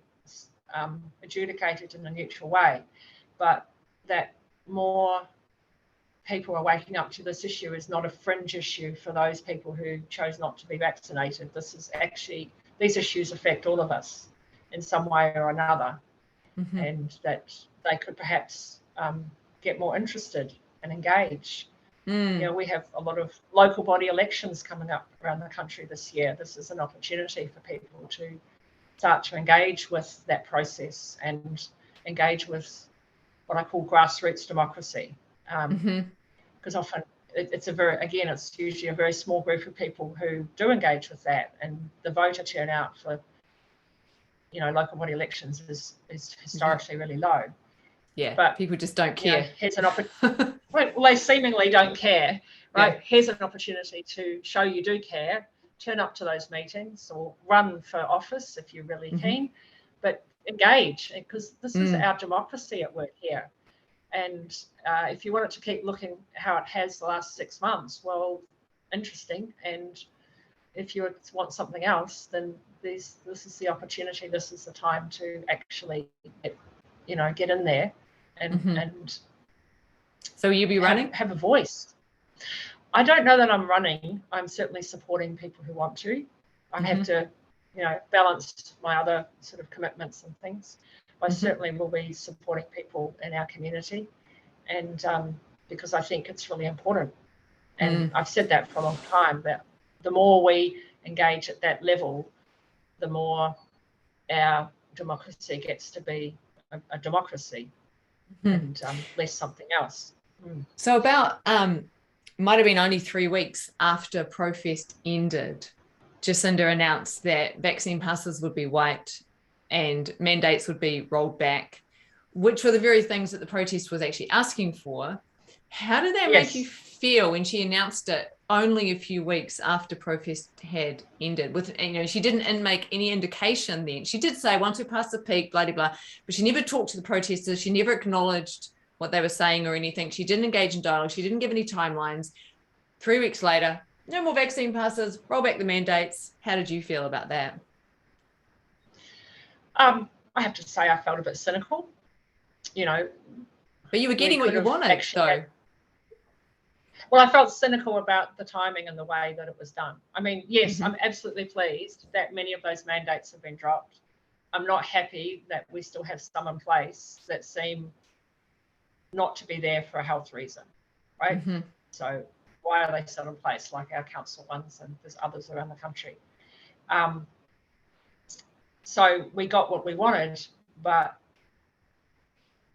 adjudicated in a neutral way, but that more people are waking up to this issue is not a fringe issue for those people who chose not to be vaccinated. This is actually, these issues affect all of us in some way or another, and that they could perhaps get more interested and engage. You know, we have a lot of local body elections coming up around the country this year. This is an opportunity for people to start to engage with that process and engage with what I call grassroots democracy. Because often it's usually a very small group of people who do engage with that, and the voter turnout for local body elections is historically really low. Yeah, but people just don't care. Here's an opportunity. Well, they seemingly don't care, right? Yeah. Here's an opportunity to show you do care. Turn up to those meetings or run for office if you're really keen, but engage, because this is our democracy at work here. And if you want it to keep looking how it has the last 6 months, well, interesting. And if you want something else, then this is the opportunity. This is the time to actually get in there and so will you be running? Have a voice. I don't know that I'm running. I'm certainly supporting people who want to. I have to, balance my other sort of commitments and things. I certainly will be supporting people in our community, and because I think it's really important. And I've said that for a long time, that the more we engage at that level, the more our democracy gets to be a democracy and less something else. So about might have been only 3 weeks after ProFest ended, Jacinda announced that vaccine passes would be wiped and mandates would be rolled back, which were the very things that the protest was actually asking for. How did that make you feel when she announced it only a few weeks after ProFest had ended? With she didn't make any indication then. She did say once we pass the peak, blah, blah, blah, but she never talked to the protesters. She never acknowledged what they were saying or anything. She didn't engage in dialogue. She didn't give any timelines. 3 weeks later, no more vaccine passes, roll back the mandates. How did you feel about that? I have to say I felt a bit cynical, But you were getting what you wanted, though. Well, I felt cynical about the timing and the way that it was done. I mean, yes, I'm absolutely pleased that many of those mandates have been dropped. I'm not happy that we still have some in place that seem not to be there for a health reason, right? So why are they still in place, like our council ones, and there's others around the country? So we got what we wanted, but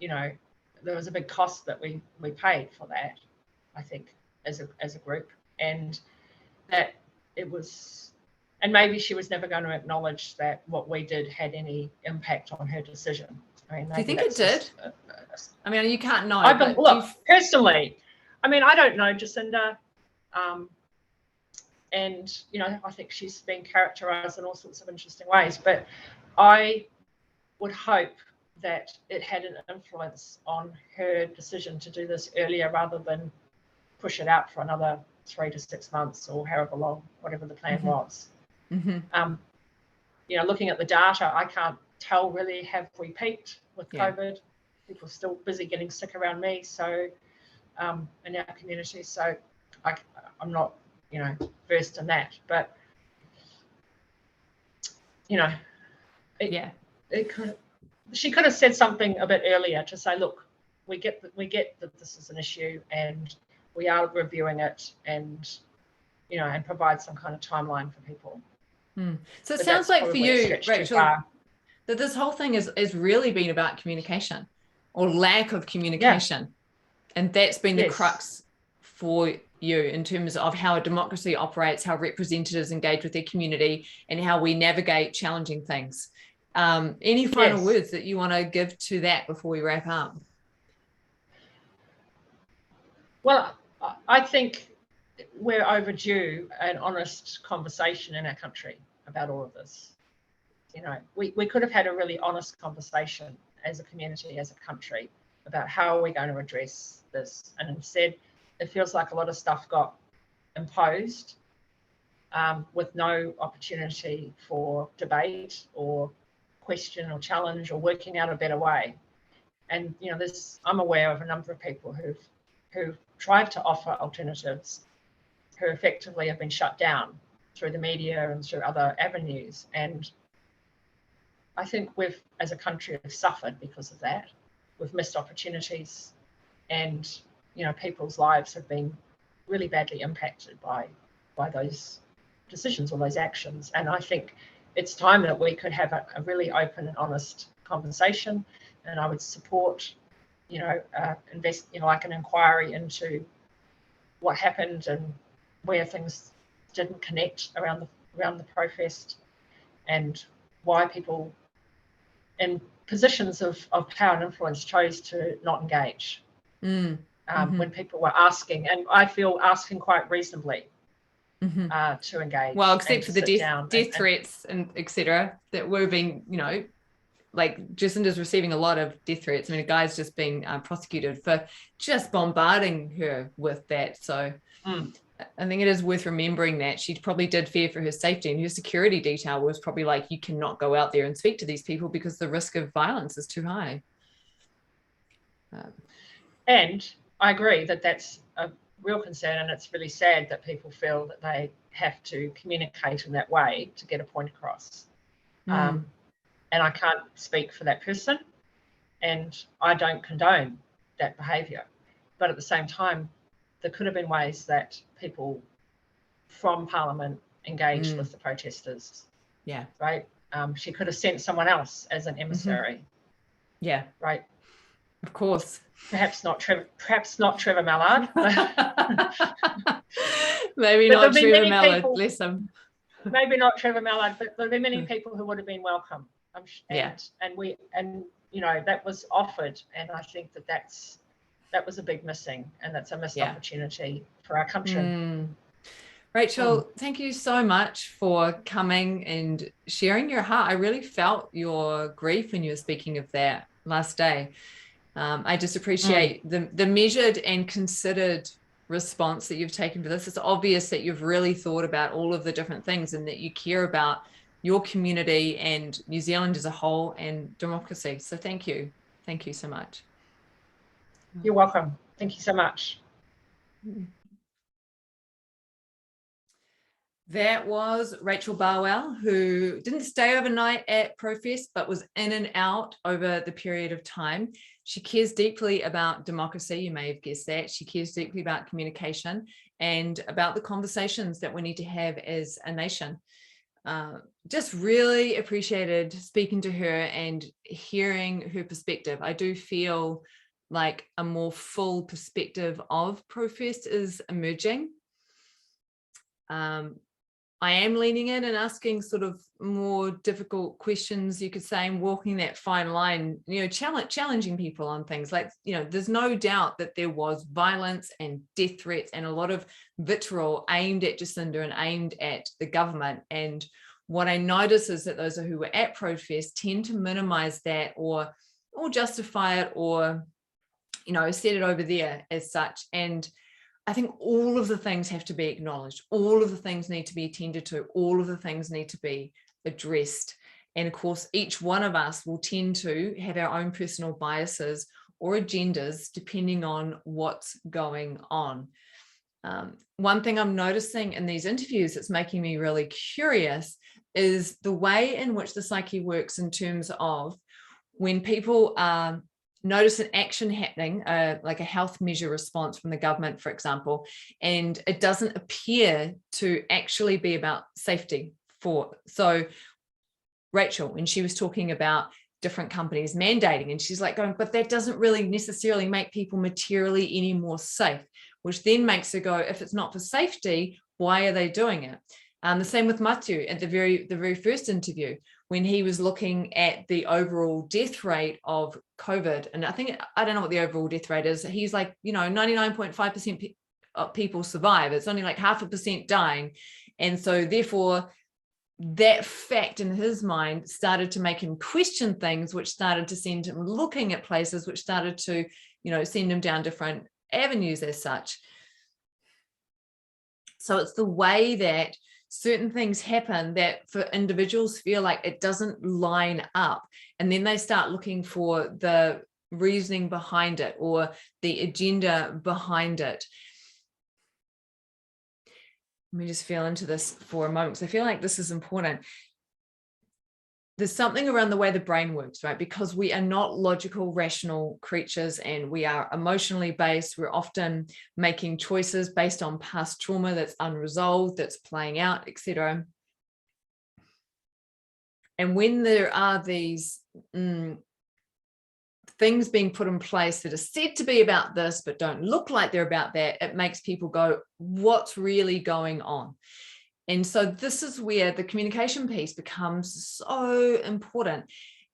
there was a big cost that we paid for that, I think, as a group, and that it was, and maybe she was never going to acknowledge that what we did had any impact on her decision. I mean, do you think it did? I mean, you can't know. Personally, I mean, I don't know Jacinda, and I think she's been characterised in all sorts of interesting ways, but I would hope that it had an influence on her decision to do this earlier rather than push it out for another 3 to 6 months or however long, whatever the plan was. Looking at the data, I can't tell really, have we peaked with COVID? People are still busy getting sick around me, so in our community, so I'm not versed in that, but she could have said something a bit earlier to say, look, we get that this is an issue and we are reviewing it, and and provide some kind of timeline for people. So it sounds like for you, Rachel, that this whole thing has really been about communication or lack of communication. And that's been the crux for you in terms of how a democracy operates, how representatives engage with their community, and how we navigate challenging things. Any final words that you want to give to that before we wrap up? Well, I think we're overdue an honest conversation in our country about all of this. We could have had a really honest conversation as a community, as a country, about how are we going to address this. And instead, it feels like a lot of stuff got imposed with no opportunity for debate or question or challenge or working out a better way. And I'm aware of a number of people who've tried to offer alternatives who effectively have been shut down through the media and through other avenues. And I think we've, as a country, have suffered because of that. We've missed opportunities, and people's lives have been really badly impacted by those decisions or those actions. And I think it's time that we could have a really open and honest conversation, and I would support, like an inquiry into what happened and where things didn't connect around the ProFest, and why people in positions of power and influence chose to not engage when people were asking, and I feel asking quite reasonably to engage. Well, except for the death threats and etc. that were being, like Jacinda's receiving a lot of death threats. I mean, a guy's just been prosecuted for just bombarding her with that. So I think it is worth remembering that she probably did fear for her safety, and her security detail was probably like, you cannot go out there and speak to these people because the risk of violence is too high. And I agree that that's a real concern, and it's really sad that people feel that they have to communicate in that way to get a point across. And I can't speak for that person, and I don't condone that behaviour. But at the same time, there could have been ways that people from Parliament engaged with the protesters. Yeah. Right? She could have sent someone else as an emissary. Yeah. Right. Of course. Perhaps not Trevor Mallard. Maybe not Trevor Mallard, bless him. Maybe not Trevor Mallard, but there'll be many people who would have been welcome. And that was offered, and I think that was a big missing, and that's a missed opportunity for our country. Rachel, thank you so much for coming and sharing your heart. I really felt your grief when you were speaking of that last day. I just appreciate the measured and considered response that you've taken to this. It's obvious that you've really thought about all of the different things, and that you care about your community and New Zealand as a whole and democracy. So thank you. Thank you so much. You're welcome. Thank you so much. That was Rachel Barwell, who didn't stay overnight at ProFest, but was in and out over the period of time. She cares deeply about democracy. You may have guessed that. She cares deeply about communication and about the conversations that we need to have as a nation. Just really appreciated speaking to her and hearing her perspective. I do feel like a more full perspective of ProFest is emerging. I am leaning in and asking sort of more difficult questions, you could say, and walking that fine line, challenging people on things like, there's no doubt that there was violence and death threats and a lot of vitriol aimed at Jacinda and aimed at the government. And what I notice is that those who were at ProFest tend to minimize that or justify it or, set it over there as such. And I think all of the things have to be acknowledged. All of the things need to be attended to. All of the things need to be addressed. And of course, each one of us will tend to have our own personal biases or agendas depending on what's going on. One thing I'm noticing in these interviews that's making me really curious is the way in which the psyche works in terms of when people notice an action happening, like a health measure response from the government, for example, and it doesn't appear to actually be about safety. So Rachel, when she was talking about different companies mandating, and she's like going, but that doesn't really necessarily make people materially any more safe, which then makes her go, if it's not for safety, why are they doing it? The same with Matthew at the very first interview, when he was looking at the overall death rate of COVID. And I don't know what the overall death rate is. He's like, 99.5% of people survive. It's only like 0.5% dying. And so therefore, that fact in his mind started to make him question things, which started to send him looking at places, which started to, send him down different avenues as such. So it's the way that certain things happen that for individuals feel like it doesn't line up. And then they start looking for the reasoning behind it or the agenda behind it. Let me just feel into this for a moment, because I feel like this is important. There's something around the way the brain works, right? Because we are not logical, rational creatures, and we are emotionally based. We're often making choices based on past trauma that's unresolved, that's playing out, etc. And when there are these things being put in place that are said to be about this, but don't look like they're about that, it makes people go, what's really going on? And so this is where the communication piece becomes so important.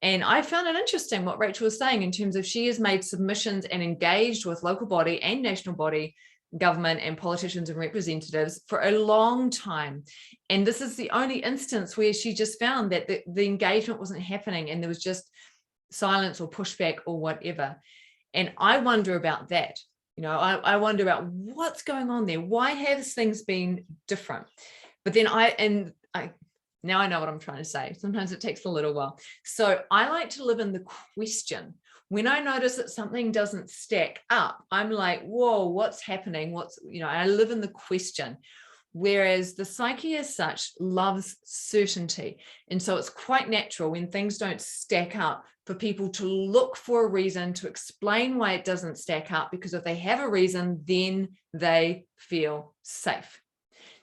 And I found it interesting what Rachel was saying in terms of she has made submissions and engaged with local body and national body government and politicians and representatives for a long time. And this is the only instance where she just found that the engagement wasn't happening and there was just silence or pushback or whatever. And I wonder about that. You know, I wonder about what's going on there. Why have things been different? But then now I know what I'm trying to say. Sometimes it takes a little while. So I like to live in the question. When I notice that something doesn't stack up, I'm like, whoa, what's happening? I live in the question. Whereas the psyche as such loves certainty. And so it's quite natural when things don't stack up for people to look for a reason to explain why it doesn't stack up, because if they have a reason, then they feel safe.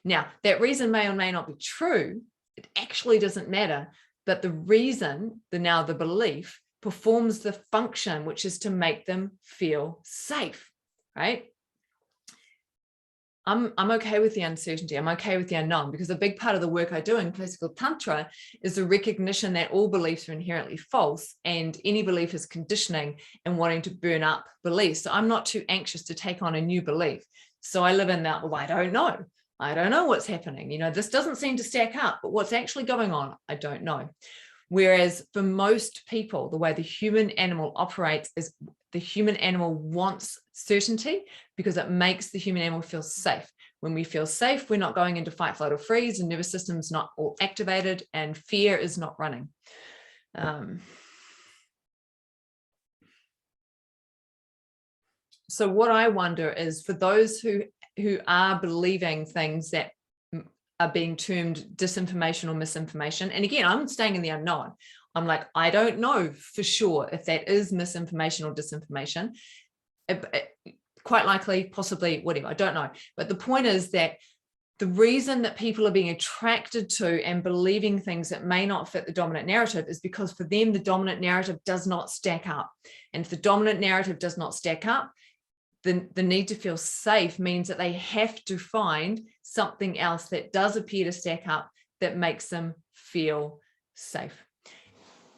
Now, that reason may or may not be true. It actually doesn't matter. But the reason, the belief, performs the function, which is to make them feel safe, right? I'm okay with the uncertainty. I'm okay with the unknown, because a big part of the work I do in classical tantra is the recognition that all beliefs are inherently false, and any belief is conditioning and wanting to burn up beliefs. So I'm not too anxious to take on a new belief. So I live in that, well, I don't know. I don't know what's happening. You know, this doesn't seem to stack up, but what's actually going on, I don't know. Whereas for most people, the way the human animal operates is the human animal wants certainty because it makes the human animal feel safe. When we feel safe, we're not going into fight, flight, or freeze, and nervous system's not all activated, and fear is not running. So what I wonder is, for those who are believing things that are being termed disinformation or misinformation, and again, I'm staying in the unknown. I'm like, I don't know for sure if that is misinformation or disinformation. Quite likely, possibly, whatever, I don't know. But the point is that the reason that people are being attracted to and believing things that may not fit the dominant narrative is because for them, the dominant narrative does not stack up. And if the dominant narrative does not stack up, then the need to feel safe means that they have to find something else that does appear to stack up that makes them feel safe.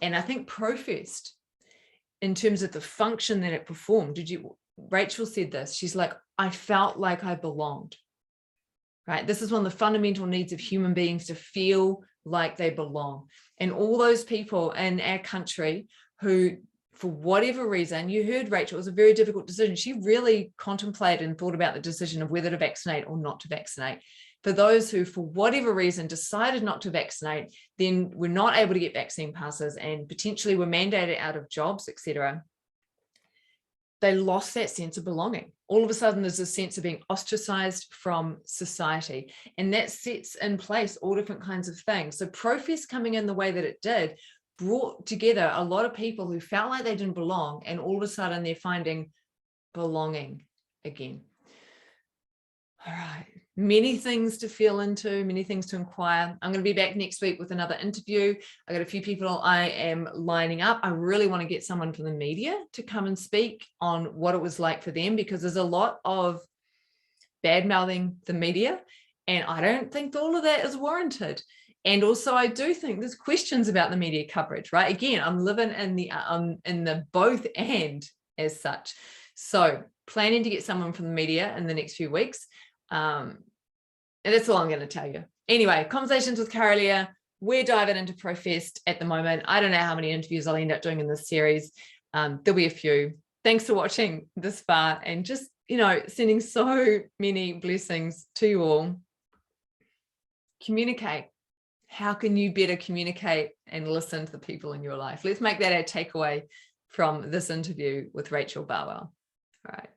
And I think ProFest, in terms of the function that it performed, Rachel said this, she's like, I felt like I belonged, right? This is one of the fundamental needs of human beings, to feel like they belong. And all those people in our country who, for whatever reason, you heard Rachel, it was a very difficult decision. She really contemplated and thought about the decision of whether to vaccinate or not to vaccinate. For those who, for whatever reason, decided not to vaccinate, then were not able to get vaccine passes and potentially were mandated out of jobs, etc., they lost that sense of belonging. All of a sudden, there's a sense of being ostracized from society. And that sets in place all different kinds of things. So ProFest coming in the way that it did brought together a lot of people who felt like they didn't belong, and all of a sudden they're finding belonging again. All right, many things to feel into, many things to inquire. I'm going to be back next week with another interview. I got a few people I am lining up. I really want to get someone from the media to come and speak on what it was like for them, because there's a lot of bad mouthing the media, and I don't think all of that is warranted. And also, I do think there's questions about the media coverage, right? Again, I'm living in the both and as such. So planning to get someone from the media in the next few weeks. And that's all I'm going to tell you. Anyway, conversations with Kara-Leah. We're diving into ProFest at the moment. I don't know how many interviews I'll end up doing in this series. There'll be a few. Thanks for watching this far, and just, sending so many blessings to you all. Communicate. How can you better communicate and listen to the people in your life? Let's make that our takeaway from this interview with Rachel Barwell. All right.